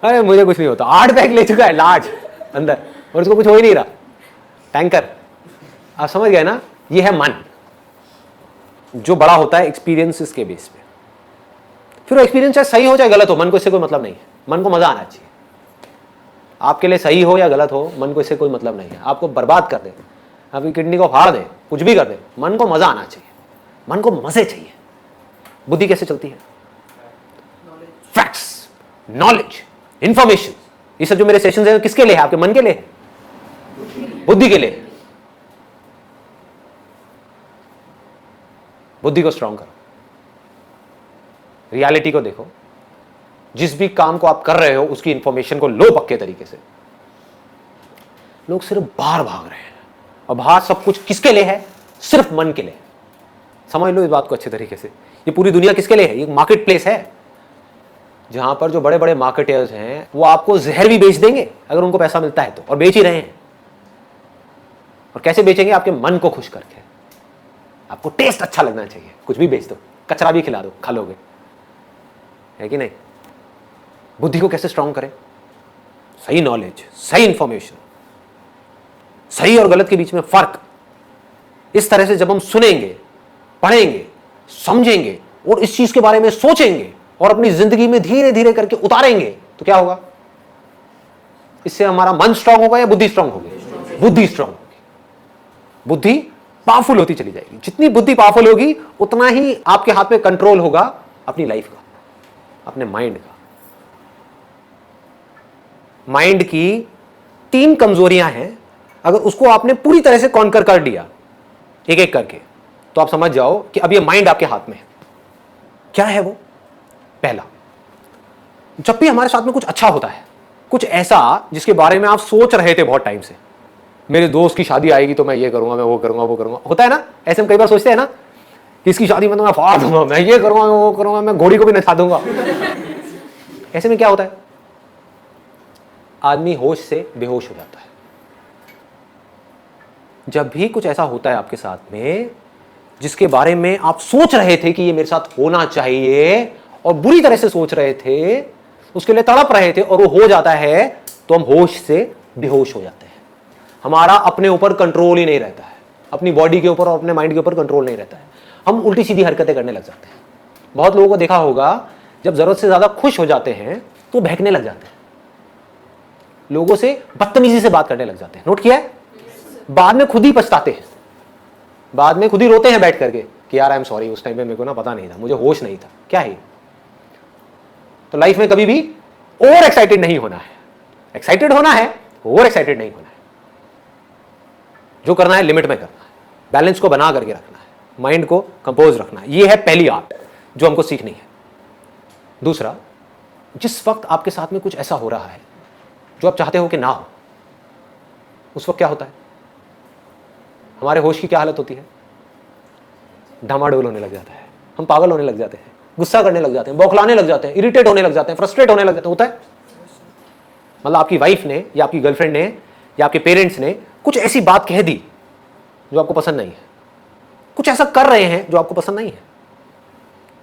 अरे मुझे कुछ नहीं होता, 8 पैग ले चुका है लार्ज अंदर, और उसको कुछ हो ही नहीं रहा, टैंकर। आप समझ गए ना? ये है मन, जो बड़ा होता है एक्सपीरियंसेस के बेस पे। फिर वो एक्सपीरियंस चाहे सही हो चाहे गलत हो, मन को इससे कोई मतलब नहीं है। मन को मजा आना चाहिए। आपके लिए सही हो या गलत हो, मन को इससे कोई मतलब नहीं है। आपको बर्बाद कर दे, आपकी किडनी को फाड़ दे, कुछ भी कर दे, मन को मजा आना चाहिए। मन को मजे चाहिए। बुद्धि कैसे चलती है? Facts, knowledge, information. ये सब जो मेरे सेशंस हैं किसके लिए है? आपके मन के लिए, बुद्धि के लिए। बुद्धि को स्ट्रांग करो, रियलिटी को देखो। जिस भी काम को आप कर रहे हो उसकी इंफॉर्मेशन को लो पक्के तरीके से। लोग सिर्फ बाहर भाग रहे हैं, और बाहर सब कुछ किसके लिए है? सिर्फ मन के लिए। समझ लो इस बात को अच्छे तरीके से। ये पूरी दुनिया किसके लिए है? ये मार्केट प्लेस है, जहां पर जो बड़े बड़े मार्केटर्स हैं वो आपको जहर भी बेच देंगे अगर उनको पैसा मिलता है तो, और बेच ही रहे हैं। और कैसे बेचेंगे? आपके मन को खुश करके। आपको टेस्ट अच्छा लगना चाहिए, कुछ भी बेच दो, कचरा भी खिला दो, खा लोगे, है कि नहीं? बुद्धि को कैसे स्ट्रांग करें? सही नॉलेज, सही इंफॉर्मेशन, सही और गलत के बीच में फर्क। इस तरह से जब हम सुनेंगे, पढ़ेंगे, समझेंगे और इस चीज के बारे में सोचेंगे और अपनी जिंदगी में धीरे धीरे करके उतारेंगे, तो क्या होगा? इससे हमारा मन स्ट्रांग होगा या बुद्धि स्ट्रांग होगी? बुद्धि स्ट्रांग होगी। बुद्धि पावरफुल होती चली जाएगी। जितनी बुद्धि पावरफुल होगी उतना ही आपके हाथ में कंट्रोल होगा अपनी लाइफ का, अपने माइंड का। माइंड की 3 कमजोरियां हैं। अगर उसको आपने पूरी तरह से कॉन्कर कर दिया एक एक करके, तो आप समझ जाओ कि अब ये माइंड आपके हाथ में है। क्या है वो? पहला, जब भी हमारे साथ में कुछ अच्छा होता है, कुछ ऐसा जिसके बारे में आप सोच रहे थे बहुत टाइम से, मेरे दोस्त की शादी आएगी तो मैं ये करूंगा, मैं वो करूंगा, वो करूंगा, होता है ना? ऐसे हम कई बार सोचते हैं ना कि इसकी शादी में तो मैं फाड़ दूंगा, मैं ये करूंगा, मैं वो करूंगा, मैं घोड़ी को भी नचा दूंगा। ऐसे में क्या होता है? आदमी होश से बेहोश हो जाता है। जब भी कुछ ऐसा होता है आपके साथ में जिसके बारे में आप सोच रहे थे कि ये मेरे साथ होना चाहिए और बुरी तरह से सोच रहे थे, उसके लिए तड़प रहे थे, और वो हो जाता है, तो हम होश से बेहोश हो जाते हैं। हमारा अपने ऊपर कंट्रोल ही नहीं रहता है, अपनी बॉडी के ऊपर और अपने माइंड के ऊपर कंट्रोल नहीं रहता है। हम उल्टी सीधी हरकतें करने लग जाते हैं। बहुत लोगों को देखा होगा, जब जरूरत से ज्यादा खुश हो जाते हैं तो बहकने लग जाते हैं, लोगों से बदतमीजी से बात करने लग जाते हैं। नोट किया है? बाद में खुद ही पछताते हैं, बाद में खुद ही रोते हैं बैठ करके कि यार आई एम सॉरी, उस टाइम पे मेरे को ना पता नहीं था, मुझे होश नहीं था। क्या है? तो लाइफ में कभी भी ओवर एक्साइटेड नहीं होना है। एक्साइटेड होना है, ओवर एक्साइटेड नहीं होना है। जो करना है लिमिट में करना है, बैलेंस को बना करके रखना है, माइंड को कंपोज रखना है। ये है पहली आर्ट जो हमको सीखनी है। दूसरा, जिस वक्त आपके साथ में कुछ ऐसा हो रहा है जो आप चाहते हो कि ना हो, उस वक्त क्या होता है? हमारे होश की क्या हालत होती है? डामाडोल होने लग जाता है, हम पागल होने लग जाते हैं, गुस्सा करने लग जाते हैं, बौखलाने लग जाते हैं, इरिटेट होने लग जाते हैं, फ्रस्ट्रेट होने लग जाते हैं। होता है? मतलब आपकी वाइफ ने या आपकी गर्लफ्रेंड ने या आपके पेरेंट्स ने कुछ ऐसी बात कह दी जो आपको पसंद नहीं है, कुछ ऐसा कर रहे हैं जो आपको पसंद नहीं है,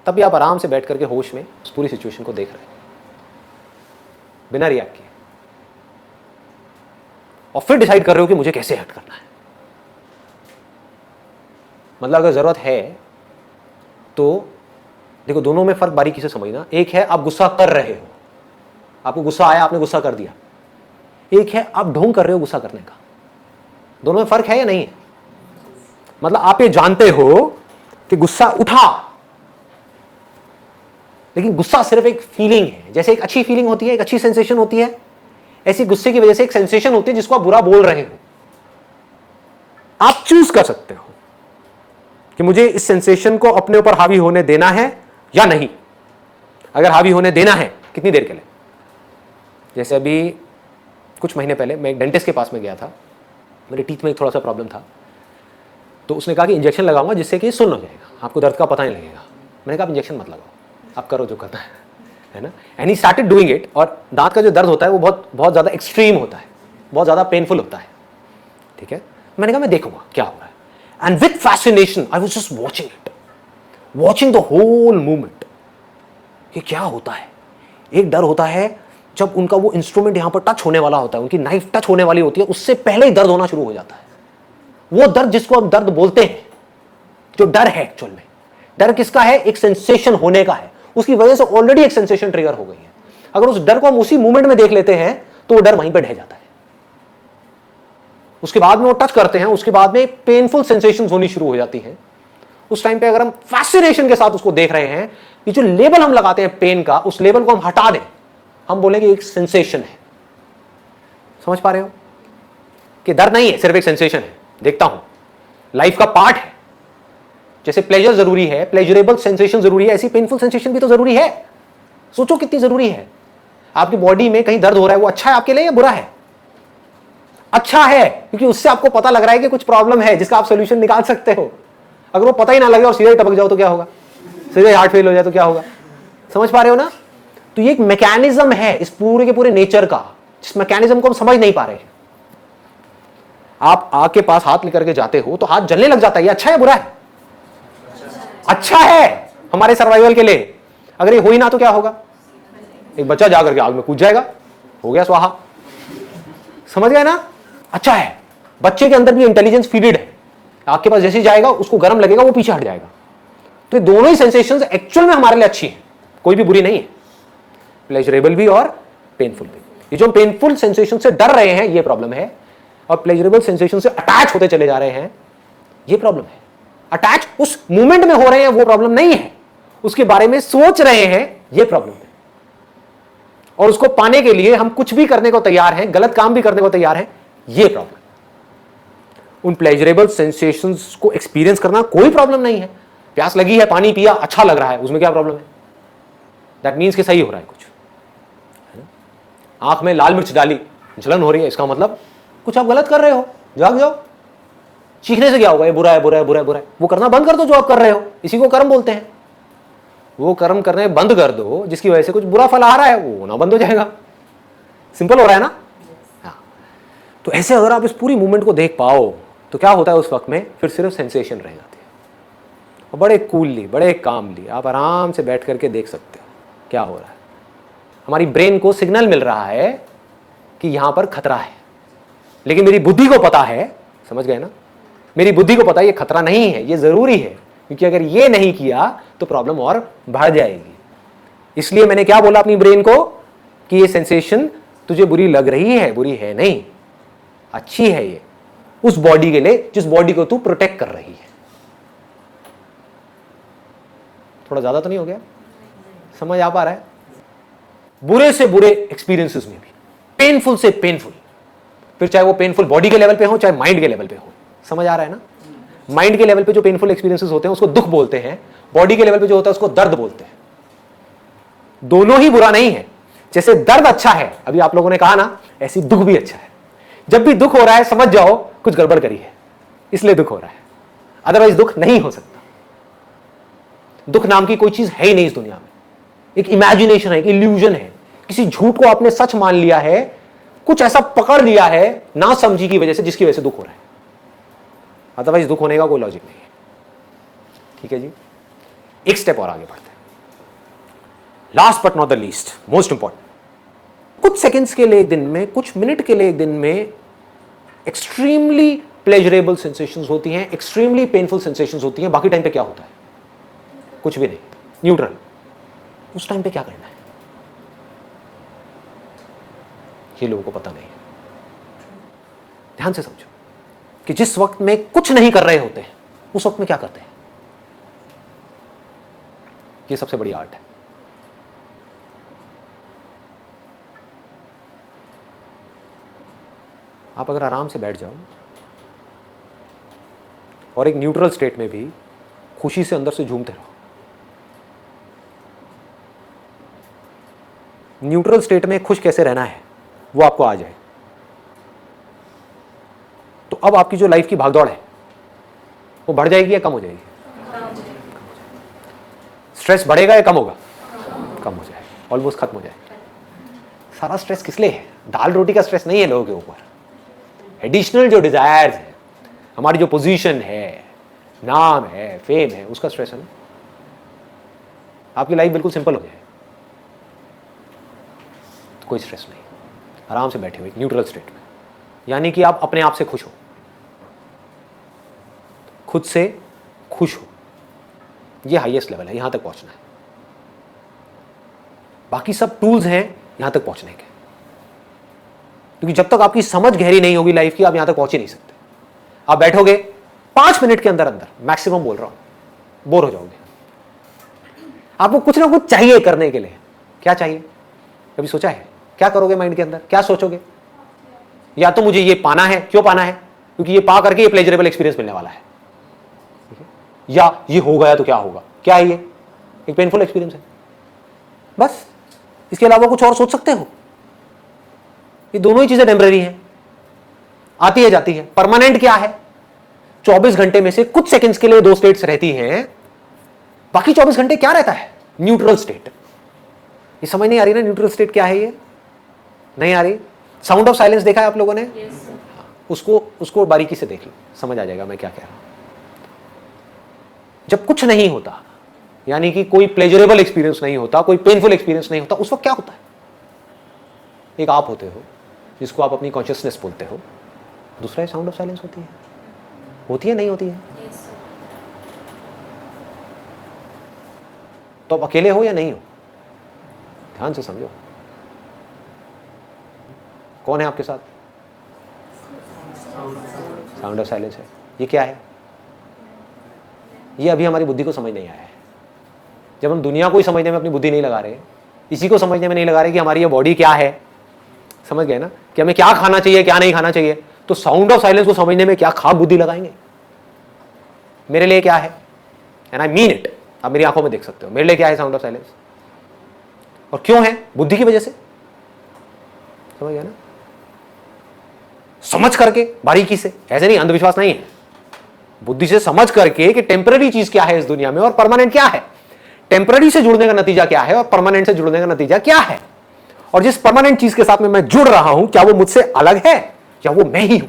तब भी आप आराम से बैठ करके होश में उस पूरी सिचुएशन को देख रहे हैं बिना रिएक्ट किए, और फिर डिसाइड कर रहे हो कि मुझे कैसे एक्ट करना है। मतलब अगर जरूरत है तो देखो, दोनों में फर्क बारीकी से समझना। एक है आप गुस्सा कर रहे हो, आपको गुस्सा आया, आपने गुस्सा कर दिया। एक है आप ढोंग कर रहे हो गुस्सा करने का। दोनों में फर्क है या नहीं है? मतलब आप ये जानते हो कि गुस्सा उठा, लेकिन गुस्सा सिर्फ एक फीलिंग है। जैसे एक अच्छी फीलिंग होती है, एक अच्छी सेंसेशन होती है, ऐसी गुस्से की वजह से एक सेंसेशन होती है जिसको आप बुरा बोल रहे हो। आप चूज कर सकते हो कि मुझे इस सेंसेशन को अपने ऊपर हावी होने देना है या नहीं। अगर हावी होने देना है, कितनी देर के लिए? जैसे अभी कुछ महीने पहले मैं एक डेंटिस्ट के पास में गया था, मेरे टीथ में एक थोड़ा सा प्रॉब्लम था, तो उसने कहा कि इंजेक्शन लगाऊंगा जिससे कि सुन्न हो जाएगा, आपको दर्द का पता नहीं लगेगा। मैंने कहा आप इंजेक्शन मत लगाओ, आप करो जो करना है ना। And he started doing it. और दांत का जो दर्द होता है वो बहुत बहुत ज़्यादा एक्सट्रीम होता है, बहुत ज़्यादा पेनफुल होता है, ठीक है। मैंने कहा मैं देखूंगा क्या हो रहा है। And with fascination I was just watching it, watching the whole movement कि क्या होता है। एक डर होता है जब उनका वो इंस्ट्रूमेंट यहां पर टच होने वाला होता है, उनकी नाइफ टच होने वाली होती है, उससे पहले ही दर्द होना शुरू हो जाता है। वो दर्द जिसको हम दर्द बोलते हैं, जो डर है एक्चुअल में, डर किसका है? एक सेंसेशन होने का है। उसकी वजह से ऑलरेडी एक सेंसेशन ट्रिगर हो गई है। अगर उस डर को हम उसी मूवमेंट में देख लेते हैं तो वो डर वहीं पर ढह जाता है। उसके बाद में वो टच करते हैं, उसके बाद में पेनफुल सेंसेशंस होनी शुरू हो जाती हैं। उस टाइम पे अगर हम फैसिनेशन के साथ उसको देख रहे हैं, ये जो लेबल हम लगाते हैं पेन का, उस लेबल को हम हटा दें, हम बोलेंगे एक सेंसेशन है। समझ पा रहे हो कि डर नहीं है, सिर्फ एक सेंसेशन है। देखता हूं, लाइफ का पार्ट है। जैसे प्लेजर जरूरी है, प्लेजरेबल सेंसेशन जरूरी है, ऐसी पेनफुल सेंसेशन भी तो जरूरी है। सोचो कितनी जरूरी है। आपकी बॉडी में कहीं दर्द हो रहा है, वो अच्छा है आपके लिए या बुरा है? अच्छा है, क्योंकि उससे आपको पता लग रहा है कि कुछ प्रॉब्लम है जिसका आप सोल्यूशन निकाल सकते हो। अगर वो पता ही ना लगे और सीधे टपक जाओ तो क्या होगा? सीधे हार्ट फेल हो जाए तो क्या होगा? समझ पा रहे हो ना? तो ये एक मैकेनिज्म है इस पूरे के पूरे नेचर का, जिस मैकेनिज्म को हम समझ नहीं पा रहे हैं। आप आग के पास हाथ लेकर के जाते हो तो हाथ जलने लग जाता है, ये अच्छा है बुरा है? अच्छा है हमारे सर्वाइवल के लिए। अगर ये हो ही ना तो क्या होगा? एक बच्चा जाकर के आग में कूद जाएगा, हो गया स्वाहा। समझ गए ना? अच्छा है। बच्चे के अंदर भी इंटेलिजेंस फीडेड है, आग के पास जैसे ही जाएगा उसको गर्म लगेगा, वो पीछे हट जाएगा। तो ये दोनों ही सेंसेशंस एक्चुअल में हमारे लिए अच्छी है, कोई भी बुरी नहीं है, प्लेजरेबल भी और पेनफुल भी। ये जो पेनफुल सेंसेशन से डर रहे हैं ये प्रॉब्लम है, और प्लेजरेबल सेंसेशन से अटैच होते चले जा रहे हैं ये प्रॉब्लम है। अटैच उस मूवमेंट में हो रहे हैं वो प्रॉब्लम नहीं है, उसके बारे में सोच रहे हैं ये प्रॉब्लम है। और उसको पाने के लिए हम कुछ भी करने को तैयार हैं, गलत काम भी करने को तैयार हैं, ये प्रॉब्लम। उन प्लेजरेबल सेंसेशंस को एक्सपीरियंस करना कोई प्रॉब्लम नहीं है। प्यास लगी है, पानी पिया, अच्छा लग रहा है, उसमें क्या प्रॉब्लम है? दैट मीन्स कि सही हो रहा है कुछ। आंख में लाल मिर्च डाली, जलन हो रही है, इसका मतलब कुछ आप गलत कर रहे हो, जाग जाओ। चीखने से क्या होगा? ये बुरा है, बुरा है, बुरा है, बुरा है। वो करना बंद कर दो जो आप कर रहे हो, इसी को कर्म बोलते हैं। वो कर्म करने बंद कर दो जिसकी वजह से कुछ बुरा फल आ रहा है, वो ना बंद हो जाएगा। सिंपल हो रहा है ना? हाँ। तो ऐसे अगर आप इस पूरी मूवमेंट को देख पाओ तो क्या होता है उस वक्त में? फिर सिर्फ सेंसेशन रह जाती है, और बड़े कूलली, बड़े कामली आप आराम से बैठ करके देख सकते हो क्या हो रहा है। हमारी ब्रेन को सिग्नल मिल रहा है कि यहां पर खतरा है, लेकिन मेरी बुद्धि को पता है, समझ गए ना? मेरी बुद्धि को पता है ये खतरा नहीं है, ये जरूरी है, क्योंकि अगर ये नहीं किया तो प्रॉब्लम और बढ़ जाएगी। इसलिए मैंने क्या बोला अपनी ब्रेन को कि ये सेंसेशन तुझे बुरी लग रही है, बुरी है नहीं, अच्छी है ये उस बॉडी के लिए जिस बॉडी को तू प्रोटेक्ट कर रही है। थोड़ा ज्यादा तो नहीं हो गया? समझ आ पा रहा है? बुरे से बुरे एक्सपीरियंसेस में भी, पेनफुल से पेनफुल, फिर चाहे वो पेनफुल बॉडी के लेवल पे हो चाहे माइंड के लेवल पे हो। समझ आ रहा है ना? माइंड के लेवल पे जो पेनफुल एक्सपीरियंसेस होते हैं उसको दुख बोलते हैं, बॉडी के लेवल पे जो होता है उसको दर्द बोलते हैं। दोनों ही बुरा नहीं है। जैसे दर्द अच्छा है, अभी आप लोगों ने कहा ना, ऐसी दुख भी अच्छा है। जब भी दुख हो रहा है समझ जाओ कुछ गड़बड़ करी है, इसलिए दुख हो रहा है, अदरवाइज दुख नहीं हो सकता। दुख नाम की कोई चीज है ही नहीं इस दुनिया में, एक इमेजिनेशन है, एक इल्यूजन है। किसी झूठ को आपने सच मान लिया है, कुछ ऐसा पकड़ लिया है ना समझी की वजह से जिसकी वजह से दुख हो रहा है, अदरवाइज दुख होने का कोई लॉजिक नहीं है। ठीक है जी, एक स्टेप और आगे बढ़ते हैं। Last but not the least, most important, कुछ सेकंड्स के लिए एक दिन में, कुछ मिनट के लिए एक दिन में एक्सट्रीमली प्लेजरेबल सेंसेशंस होती हैं, एक्सट्रीमली पेनफुल सेंसेशंस होती हैं, बाकी टाइम पे क्या होता है? कुछ भी नहीं, न्यूट्रल। उस टाइम पे क्या करना है ये लोगों को पता नहीं है। ध्यान से समझो कि जिस वक्त में कुछ नहीं कर रहे होते हैं उस वक्त में क्या करते हैं, ये सबसे बड़ी आर्ट है। आप अगर आराम से बैठ जाओ और एक न्यूट्रल स्टेट में भी खुशी से अंदर से झूमते रहो, न्यूट्रल स्टेट में खुश कैसे रहना है वो आपको आ जाए, तो अब आपकी जो लाइफ की भागदौड़ है वो बढ़ जाएगी या कम हो जाएगी? स्ट्रेस बढ़ेगा या कम होगा? कम हो जाएगा, ऑलमोस्ट खत्म हो जाएगा। सारा स्ट्रेस किस लिए है? दाल रोटी का स्ट्रेस नहीं है लोगों के ऊपर, एडिशनल जो डिजायर्स है, हमारी जो पोजीशन है, नाम है, फेम है, उसका स्ट्रेस है ना। आपकी लाइफ बिल्कुल सिंपल हो जाए, तो कोई स्ट्रेस नहीं, आराम से बैठे हुए न्यूट्रल स्टेट में, यानी कि आप अपने आप से खुश हो, खुद से खुश हो, ये हाईएस्ट लेवल है, यहां तक पहुंचना है। बाकी सब टूल्स हैं यहां तक पहुंचने के, क्योंकि जब तक आपकी समझ गहरी नहीं होगी लाइफ की, आप यहां तक पहुंच ही नहीं सकते। आप बैठोगे 5 मिनट के अंदर अंदर, मैक्सिमम बोल रहा हूं, बोर हो जाओगे। आपको कुछ ना कुछ चाहिए करने के लिए। क्या चाहिए? कभी सोचा है क्या करोगे? माइंड के अंदर क्या सोचोगे? या तो मुझे ये पाना है। क्यों पाना है? क्योंकि ये पा करके ये प्लेजरेबल एक्सपीरियंस मिलने वाला है, या ये हो गया तो क्या होगा? क्या है ये? एक पेनफुल एक्सपीरियंस है, बस। इसके अलावा कुछ और सोच सकते हो? ये दोनों ही चीजें टेम्पररी हैं, आती है जाती है। परमानेंट क्या है? 24 घंटे में से कुछ सेकंड्स के लिए 2 स्टेट्स रहती हैं, बाकी 24 घंटे क्या रहता है? Neutral state. ये समझ नहीं आ रही ना न्यूट्रल स्टेट क्या है? ये नहीं आ रही। साउंड ऑफ साइलेंस देखा है आप लोगों ने? उसको बारीकी से देख लो, समझ आ जाएगा मैं क्या कह रहा हूं। जब कुछ नहीं होता, यानी कि कोई प्लेजरेबल एक्सपीरियंस नहीं होता, कोई पेनफुल एक्सपीरियंस नहीं होता, उस वक्त क्या होता है? एक आप होते हो जिसको आप अपनी कॉन्शियसनेस बोलते हो, दूसरा साउंड ऑफ साइलेंस होती है नहीं होती है? तो आप अकेले हो या नहीं हो? ध्यान से समझो, कौन है आपके साथ? साउंड ऑफ साइलेंस है। ये क्या है? ये अभी हमारी बुद्धि को समझ नहीं आया है। जब हम दुनिया को ही समझने में अपनी बुद्धि नहीं लगा रहे, इसी को समझने में नहीं लगा रहे कि हमारी ये बॉडी क्या है, समझ गए ना, कि हमें क्या खाना चाहिए क्या नहीं खाना चाहिए, तो साउंड ऑफ साइलेंस को समझने में क्या खाक बुद्धि लगाएंगे? मेरे लिए क्या है, एंड आई मीन इट, आप मेरी आंखों में देख सकते हो, मेरे लिए क्या है साउंड ऑफ साइलेंस, और क्यों है? बुद्धि की वजह से। समझ गया ना? समझ करके बारीकी से, ऐसे नहीं, अंधविश्वास नहीं है, बुद्धि से समझ करके कि टेम्पररी चीज क्या है इस दुनिया में और परमानेंट क्या है, टेम्पररी से जुड़ने का नतीजा क्या है और परमानेंट से जुड़ने का नतीजा क्या है, और जिस परमानेंट चीज के साथ में मैं जुड़ रहा हूं क्या वो मुझसे अलग है या वो मैं ही हूं?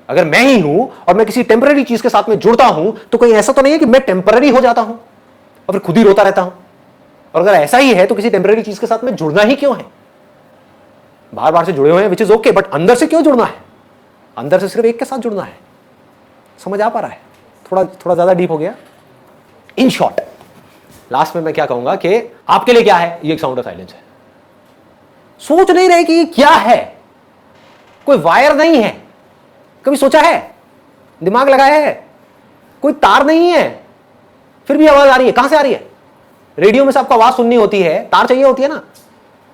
अगर मैं ही हूं और मैं किसी टेम्पररी चीज के साथ में जुड़ता हूं तो कहीं ऐसा तो नहीं है कि मैं टेम्पररी हो जाता हूं और फिर खुद ही रोता रहता हूं? और अगर ऐसा ही है तो किसी टेम्पररी चीज के साथ में जुड़ना ही क्यों है? बार बार से जुड़े हुए हैं विच इज ओके, बट अंदर से क्यों जुड़ना है? अंदर से सिर्फ एक के साथ जुड़ना है। समझ आ पा रहा है? थोड़ा ज्यादा डीप हो गया। इन शॉर्ट, लास्ट में मैं क्या कहूंगा कि आपके लिए क्या है? ये एक साउंड ऑफ साइलेंस है। सोच नहीं रहे कि ये क्या है, कोई वायर नहीं है, कभी सोचा है? दिमाग लगाया है? कोई तार नहीं है, फिर भी आवाज आ रही है। कहां से आ रही है? रेडियो में से आपको आवाज सुननी होती है, तार चाहिए होती है ना,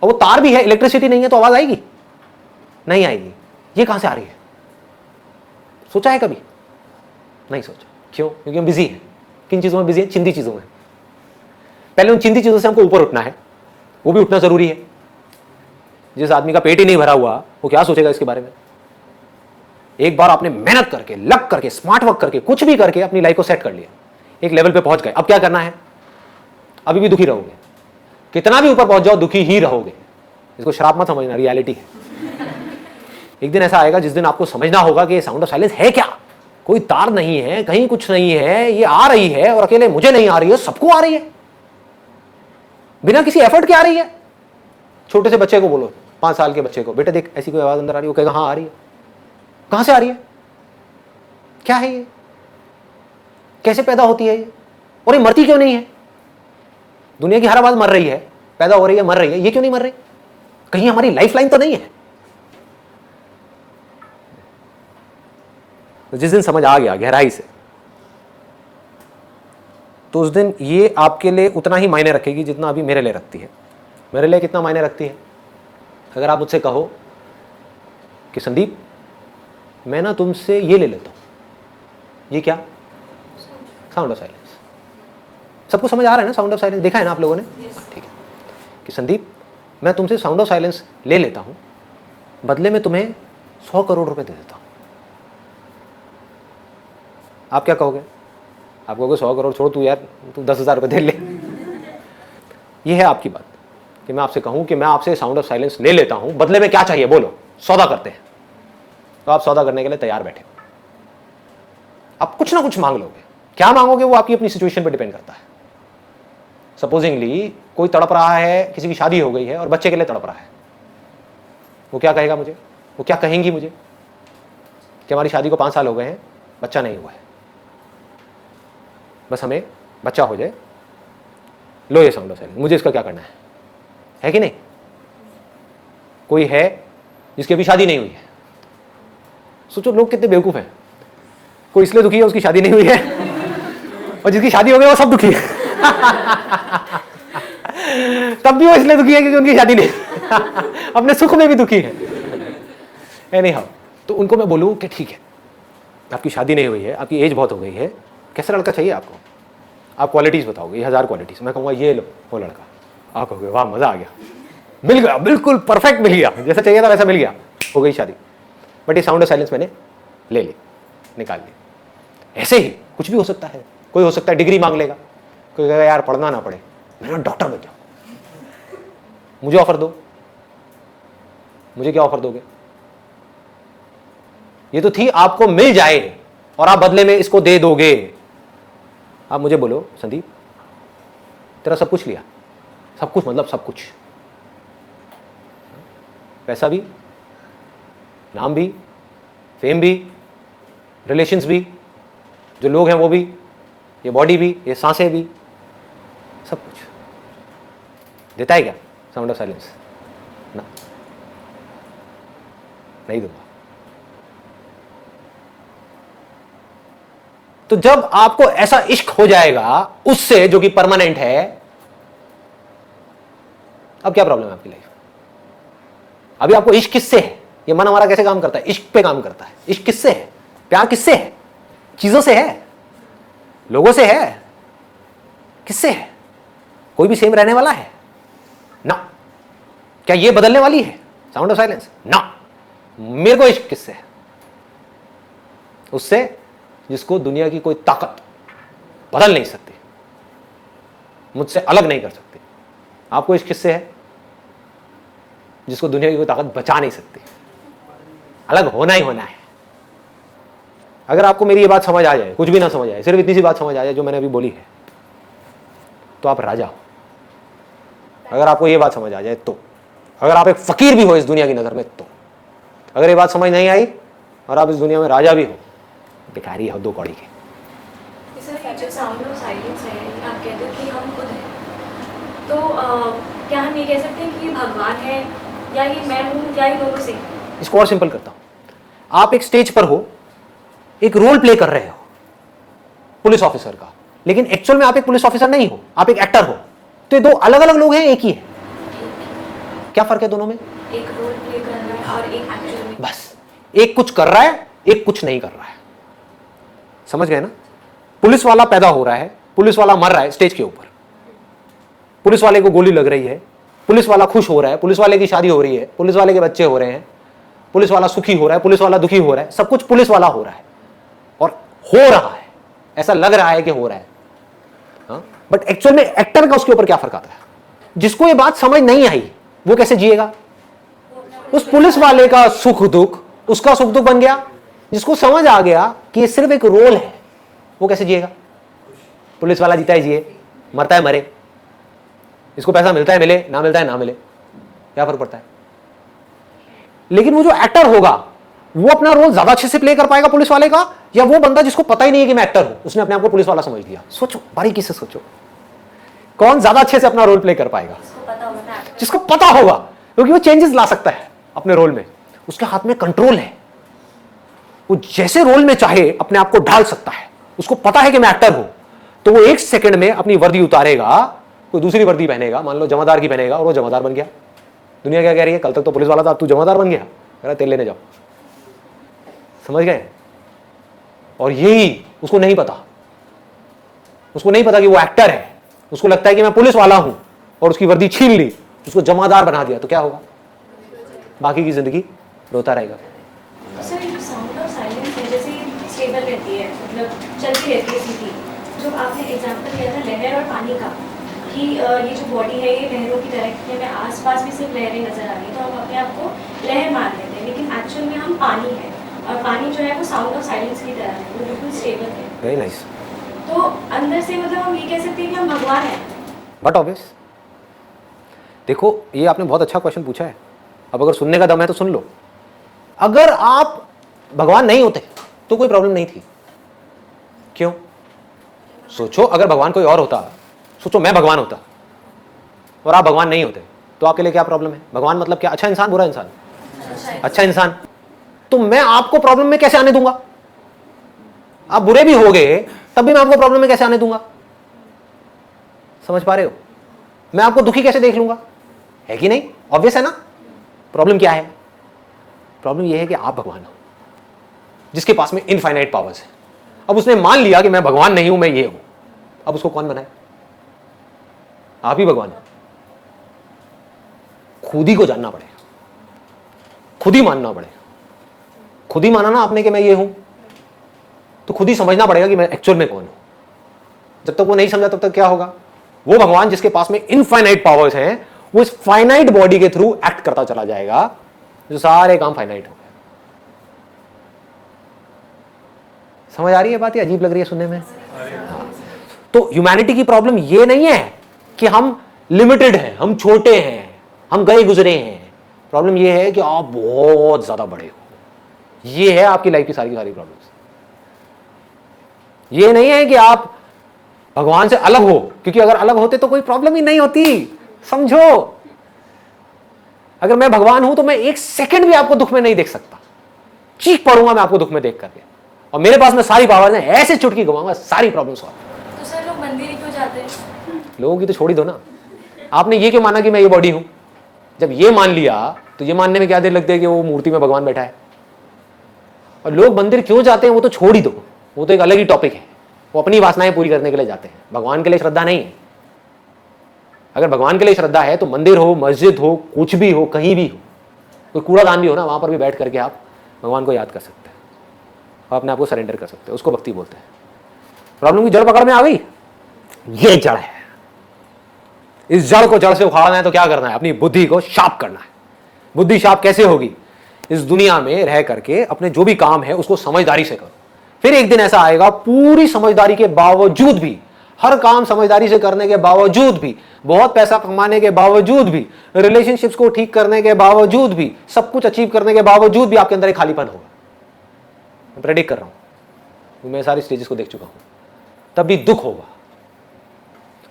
और वो तार भी है, इलेक्ट्रिसिटी नहीं है तो आवाज आएगी? नहीं आएगी। ये कहां से आ रही है? सोचा है कभी? नहीं सोचा। क्यों? क्योंकि हम बिजी हैं। किन चीजों में बिजी हैं? चिंदी चीजों में। पहले उन चिंदी चीजों से हमको ऊपर उठना है, वो भी उठना जरूरी है। जिस आदमी का पेट ही नहीं भरा हुआ वो क्या सोचेगा इसके बारे में? एक बार आपने मेहनत करके, लग करके, स्मार्ट वर्क करके, कुछ भी करके अपनी लाइफ को सेट कर लिया, एक लेवल पे पहुंच गए, अब क्या करना है? अभी भी दुखी रहोगे, कितना भी ऊपर पहुंच जाओ दुखी ही रहोगे। इसको श्राप मत समझना, रियलिटी है। एक दिन ऐसा आएगा जिस दिन आपको समझना होगा कि ये साउंड ऑफ साइलेंस है क्या। कोई तार नहीं है, कहीं कुछ नहीं है, ये आ रही है और अकेले मुझे नहीं आ रही है, सबको आ रही है, बिना किसी एफर्ट के आ रही है। छोटे से बच्चे को बोलो, 5 साल के बच्चे को, बेटे देख ऐसी कोई आवाज अंदर आ रही है, वो कहेगा हाँ आ रही है। कहां से आ रही है, क्या है ये, कैसे पैदा होती है ये, और ये मरती क्यों नहीं है? दुनिया की हर आवाज मर रही है, पैदा हो रही है, मर रही है, ये क्यों नहीं मर रही? कहीं हमारी लाइफ लाइन तो नहीं है? तो जिस दिन समझ आ गया गहराई से, तो उस दिन ये आपके लिए उतना ही मायने रखेगी जितना अभी मेरे लिए रखती है। मेरे लिए कितना मायने रखती है? अगर आप मुझसे कहो कि संदीप मैं ना तुमसे ये ले लेता हूं, ये क्या? Sound of silence. सबको समझ आ रहा है ना साउंड ऑफ साइलेंस? देखा है ना आप लोगों ने? ठीक है। कि संदीप मैं तुमसे साउंड ऑफ साइलेंस ले लेता हूं, बदले में तुम्हें 100 करोड़ रुपए दे देता हूं। आप क्या कहोगे? आप कहोगे 100 करोड़ छोड़, तू यार तू 10,000 रुपये दे ले। ये है आपकी बात कि मैं आपसे कहूं कि मैं आपसे साउंड ऑफ साइलेंस ले लेता हूं, बदले में क्या चाहिए बोलो, सौदा करते हैं। तो आप सौदा करने के लिए तैयार बैठे, आप कुछ ना कुछ मांग लोगे। क्या मांगोगे वो आपकी अपनी सिचुएशन पर डिपेंड करता है। सपोजिंगली कोई तड़प रहा है, किसी की शादी हो गई है और बच्चे के लिए तड़प रहा है, वो क्या कहेगा मुझे, वो क्या कहेंगी मुझे कि हमारी शादी को 5 साल हो गए हैं, बच्चा नहीं हुआ है, बस हमें बच्चा हो जाए, लो ये साउंड ऑफ साइलेंस, मुझे इसका क्या करना है कि नहीं? कोई है जिसकी अभी शादी नहीं हुई है, सोचो लोग कितने बेवकूफ हैं। कोई इसलिए दुखी है उसकी शादी नहीं हुई है, और जिसकी शादी हो गई वो सब दुखी है। तब भी वो इसलिए दुखी है क्योंकि उनकी शादी नहीं, अपने सुख में भी दुखी है। एनीहाउ, तो उनको मैं बोलूं कि ठीक है आपकी शादी नहीं हुई है, आपकी एज बहुत हो गई है, कैसा लड़का चाहिए आपको? आप क्वालिटीज बताओगे, ये 1000 क्वालिटीज, मैं कहूँगा ये लो वो लड़का, आप कहोगे वाह मजा आ गया, मिल गया, बिल्कुल परफेक्ट मिल गया, जैसा चाहिए था वैसा मिल गया, हो गई शादी। बट ये साउंड ऑफ साइलेंस मैंने ले ली, निकाल ली। ऐसे ही कुछ भी हो सकता है। कोई हो सकता है डिग्री मांग लेगा, कोई कहेगा यार पढ़ना ना पड़े, मेरा डॉक्टर बन जाओ, मुझे ऑफर दो। मुझे क्या ऑफर दोगे? ये तो थी आपको मिल जाए और आप बदले में इसको दे दोगे। आप मुझे बोलो संदीप तेरा सब कुछ लिया, सब कुछ मतलब सब कुछ, पैसा भी, नाम भी, फेम भी, रिलेशंस भी, जो लोग हैं वो भी, ये बॉडी भी, ये सांसें भी, सब कुछ देता है क्या साउंड ऑफ साइलेंस? ना, नहीं दूंगा। तो जब आपको ऐसा इश्क हो जाएगा उससे जो कि परमानेंट है, अब क्या प्रॉब्लम है आपकी लाइफ? अभी आपको इश्क किससे है? ये मन हमारा कैसे काम करता है? इश्क पे काम करता है। इश्क किससे है? प्यार किससे है? चीजों से है, लोगों से है, किससे है? कोई भी सेम रहने वाला है ना? क्या ये बदलने वाली है साउंड ऑफ साइलेंस? ना। मेरे को इश्क किससे है? उससे जिसको दुनिया की कोई ताकत बदल नहीं सकती, मुझसे अलग नहीं कर सकती। आपको इश्क किससे है? जिसको दुनिया की कोई ताकत बचा नहीं सकती। अलग होना ही होना है। अगर आपको मेरी ये बात समझ आ जाए, कुछ भी ना समझ आए, सिर्फ इतनी सी बात समझ आ जाए जो मैंने अभी बोली है, तो आप राजा हो। अगर आपको ये बात समझ आ जाए तो, अगर आप एक फकीर भी हो इस दुनिया की नजर में तो, अगर ये बात समझ नहीं आई और आप इस दुनिया में राजा भी हो, भिखारी हो 2 कौड़ी के। सर जो साउंड ऑफ साइलेंस है, आप कहते हो कि हम खुद हैं, तो क्या हम ये कह सकते हैं कि ये भगवान है या ये मैं हूँ या ये दोनों से? इसको और सिंपल करता हूं। आप एक स्टेज पर हो, एक रोल प्ले कर रहे हो पुलिस ऑफिसर का, लेकिन एक्चुअल में आप एक पुलिस ऑफिसर नहीं हो, आप एक एक्टर हो। तो ये 2 अलग अलग लोग हैं, एक ही है। क्या फर्क है दोनों में? एक रोल प्ले कर रहा है और एक एक्चुअल में। बस एक कुछ कर रहा है, एक कुछ नहीं कर रहा है। समझ गए ना? पुलिस वाला पैदा हो रहा है, पुलिस वाला मर रहा है स्टेज के ऊपर, पुलिस वाले को गोली लग रही है, पुलिस वाला खुश हो रहा है, पुलिस वाले की शादी हो रही है, पुलिस वाले के बच्चे हो रहे हैं, पुलिस वाला सुखी हो रहा है, पुलिस वाला दुखी हो रहा है, सब कुछ पुलिस वाला हो रहा है और हो रहा है, ऐसा लग रहा है कि हो रहा है। बट एक्चुअल में एक्टर का उसके ऊपर क्या फर्क आता है? जिसको ये बात समझ नहीं आई वो कैसे जिएगा? उस पुलिस वाले का सुख दुख उसका सुख दुख बन गया। जिसको समझ आ गया कि ये सिर्फ एक रोल है, वो कैसे जिएगा? पुलिस वाला जीता है जिए, मरता है मरे, इसको पैसा मिलता है मिले, ना मिलता है ना मिले, क्या फर्क पड़ता है? लेकिन वो जो एक्टर होगा वो अपना रोल ज्यादा अच्छे से प्ले कर पाएगा पुलिस वाले का, या वो बंदा जिसको पता ही नहीं है कि मैं एक्टर हूं, उसने अपने आप को पुलिस वाला समझ लिया? सोचो, बारीकी से सोचो, कौन ज्यादा अच्छे से अपना रोल प्ले कर पाएगा? जिसको पता होगा, क्योंकि वो चेंजेस ला सकता है अपने रोल में, उसके हाथ में कंट्रोल है, वो जैसे रोल में चाहे अपने आप को ढाल सकता है। उसको पता है कि मैं एक्टर हूं, तो वो 1 सेकंड में अपनी वर्दी उतारेगा, कोई दूसरी वर्दी पहनेगा, मान लो जमादार की पहनेगा, और वो जमादार बन गया। दुनिया क्या कह रही है? कल तक तो पुलिस वाला था, अब तू जमादार बन गया, कह रहा तेल लेने जाओ। समझ गए? और यही उसको नहीं पता, उसको नहीं पता कि वो एक्टर है, उसको लगता है कि मैं पुलिस वाला हूं, और उसकी वर्दी छीन ली, उसको जमादार बना दिया, तो क्या होगा? बाकी की जिंदगी रोता रहेगा। सर ये साउंड ऑफ साइलेंस है, जैसे स्टेबल रहती है, मतलब चलती रहती है सीधी। जो आपने एग्जांपल दिया था लहर और पानी का, कि ये जो बॉडी है ये लहरों की तरह दिखने में, आसपास भी सिर्फ लहरें नजर आ रही हैं, तो हम अपने आप को लहर मान लेते हैं, लेकिन एक्चुअल में हम पानी है, और पानी जो है वो साउंड ऑफ साइलेंस की तरह है, वो बिल्कुल स्टेबल है। Very nice. तो अंदर से मतलब हम ये कह सकते हैं कि हम भगवान हैं। बट ऑब्वियस, देखो ये आपने बहुत अच्छा क्वेश्चन पूछा है। अब अगर सुनने का दम है तो सुन लो। अगर आप भगवान नहीं होते तो कोई प्रॉब्लम नहीं थी। क्यों? सोचो, अगर भगवान कोई और होता, सोचो मैं भगवान होता और आप भगवान नहीं होते, तो आपके लिए क्या प्रॉब्लम है? भगवान मतलब क्या? अच्छा इंसान, बुरा इंसान? अच्छा इंसान। तो मैं आपको प्रॉब्लम में कैसे आने दूंगा? आप बुरे भी हो गए तब भी मैं आपको प्रॉब्लम में कैसे आने दूंगा? समझ पा रहे हो? मैं आपको दुखी कैसे देख लूंगा? है कि नहीं? ऑब्वियस है ना। प्रॉब्लम क्या है? प्रॉब्लम यह है कि आप भगवान हो, जिसके पास में इनफाइनाइट पावर्स है। अब उसने मान लिया कि मैं भगवान नहीं हूं, मैं ये हूं। अब उसको कौन बनाए? आप ही भगवान हो। खुद ही को जानना पड़ेगा, खुद ही मानना पड़ेगा। खुद ही माना ना आपने कि मैं ये हूं, तो खुद ही समझना पड़ेगा कि मैं एक्चुअल में कौन हूं। जब तक वो नहीं समझा तब तक क्या होगा? वो भगवान जिसके पास में इनफाइनाइट पावर्स हैं, वो इस फाइनाइट बॉडी के थ्रू एक्ट करता चला जाएगा, जो सारे काम फाइनाइट हो गए। समझ आ रही है बात? ये अजीब लग रही है सुनने में? हाँ। तो ह्यूमैनिटी की प्रॉब्लम ये नहीं है कि हम लिमिटेड हैं, हम छोटे हैं, हम गए गुजरे हैं। प्रॉब्लम ये है कि आप बहुत ज्यादा बड़े हो। ये है आपकी लाइफ की सारी प्रॉब्लम्स। ये नहीं है कि आप भगवान से अलग हो, क्योंकि अगर अलग होते तो कोई प्रॉब्लम ही नहीं होती। समझो, अगर मैं भगवान हूं तो मैं 1 सेकंड भी आपको दुख में नहीं देख सकता। चीख पड़ूंगा मैं आपको दुख में देख करके, और मेरे पास में सारी पावर है, ऐसे चुटकी घुमाऊंगा, सारी प्रॉब्लम सॉल्व। तो सर लोग मंदिर ही क्यों जाते हैं? लोगों की तो छोड़ ही दो ना। आपने ये क्यों माना कि मैं ये बॉडी हूं? जब ये मान लिया तो ये मानने में क्या देर लगती है कि वो मूर्ति में भगवान बैठा है। और लोग मंदिर क्यों जाते हैं वो तो छोड़ ही दो, वो तो एक अलग ही टॉपिक है। वो अपनी वासनाएं पूरी करने के लिए जाते हैं, भगवान के लिए श्रद्धा नहीं है। अगर भगवान के लिए श्रद्धा है तो मंदिर हो, मस्जिद हो, कुछ भी हो, कहीं भी हो, कोई कूड़ादान भी हो ना, वहां पर भी बैठ करके आप भगवान को याद कर सकते हैं, आप अपने आप को सरेंडर कर सकते हैं। उसको भक्ति बोलते हैं। प्रॉब्लम की जड़ पकड़ में आ गई? ये जड़ है। इस जड़ को जड़ से उखाड़ना है तो क्या करना है? अपनी बुद्धि को शार्प करना है। बुद्धि शार्प कैसे होगी? इस दुनिया में रह करके अपने जो भी काम है उसको समझदारी से करो। फिर एक दिन ऐसा आएगा, पूरी समझदारी के बावजूद भी, हर काम समझदारी से करने के बावजूद भी, बहुत पैसा कमाने के बावजूद भी, रिलेशनशिप्स को ठीक करने के बावजूद भी, सब कुछ अचीव करने के बावजूद भी आपके अंदर एक खालीपन होगा। मैं प्रेडिक्ट कर रहा हूं, मैं सारी स्टेजेस को देख चुका हूं। तब भी दुख होगा।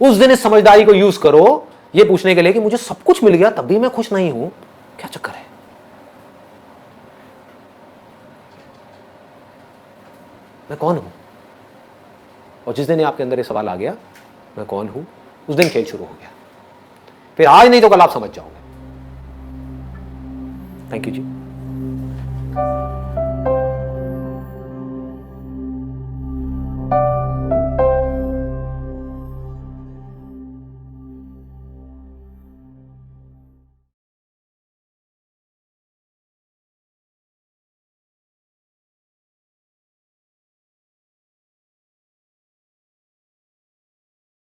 उस दिन इस समझदारी को यूज करो ये पूछने के लिए कि मुझे सब कुछ मिल गया तब भी मैं खुश नहीं हूं, क्या चक्कर है? मैं कौन हूं? और जिस दिन आपके अंदर ये सवाल आ गया, मैं कौन हूं, उस दिन खेल शुरू हो गया। फिर आज नहीं तो कल आप समझ जाओगे। Thank you ji.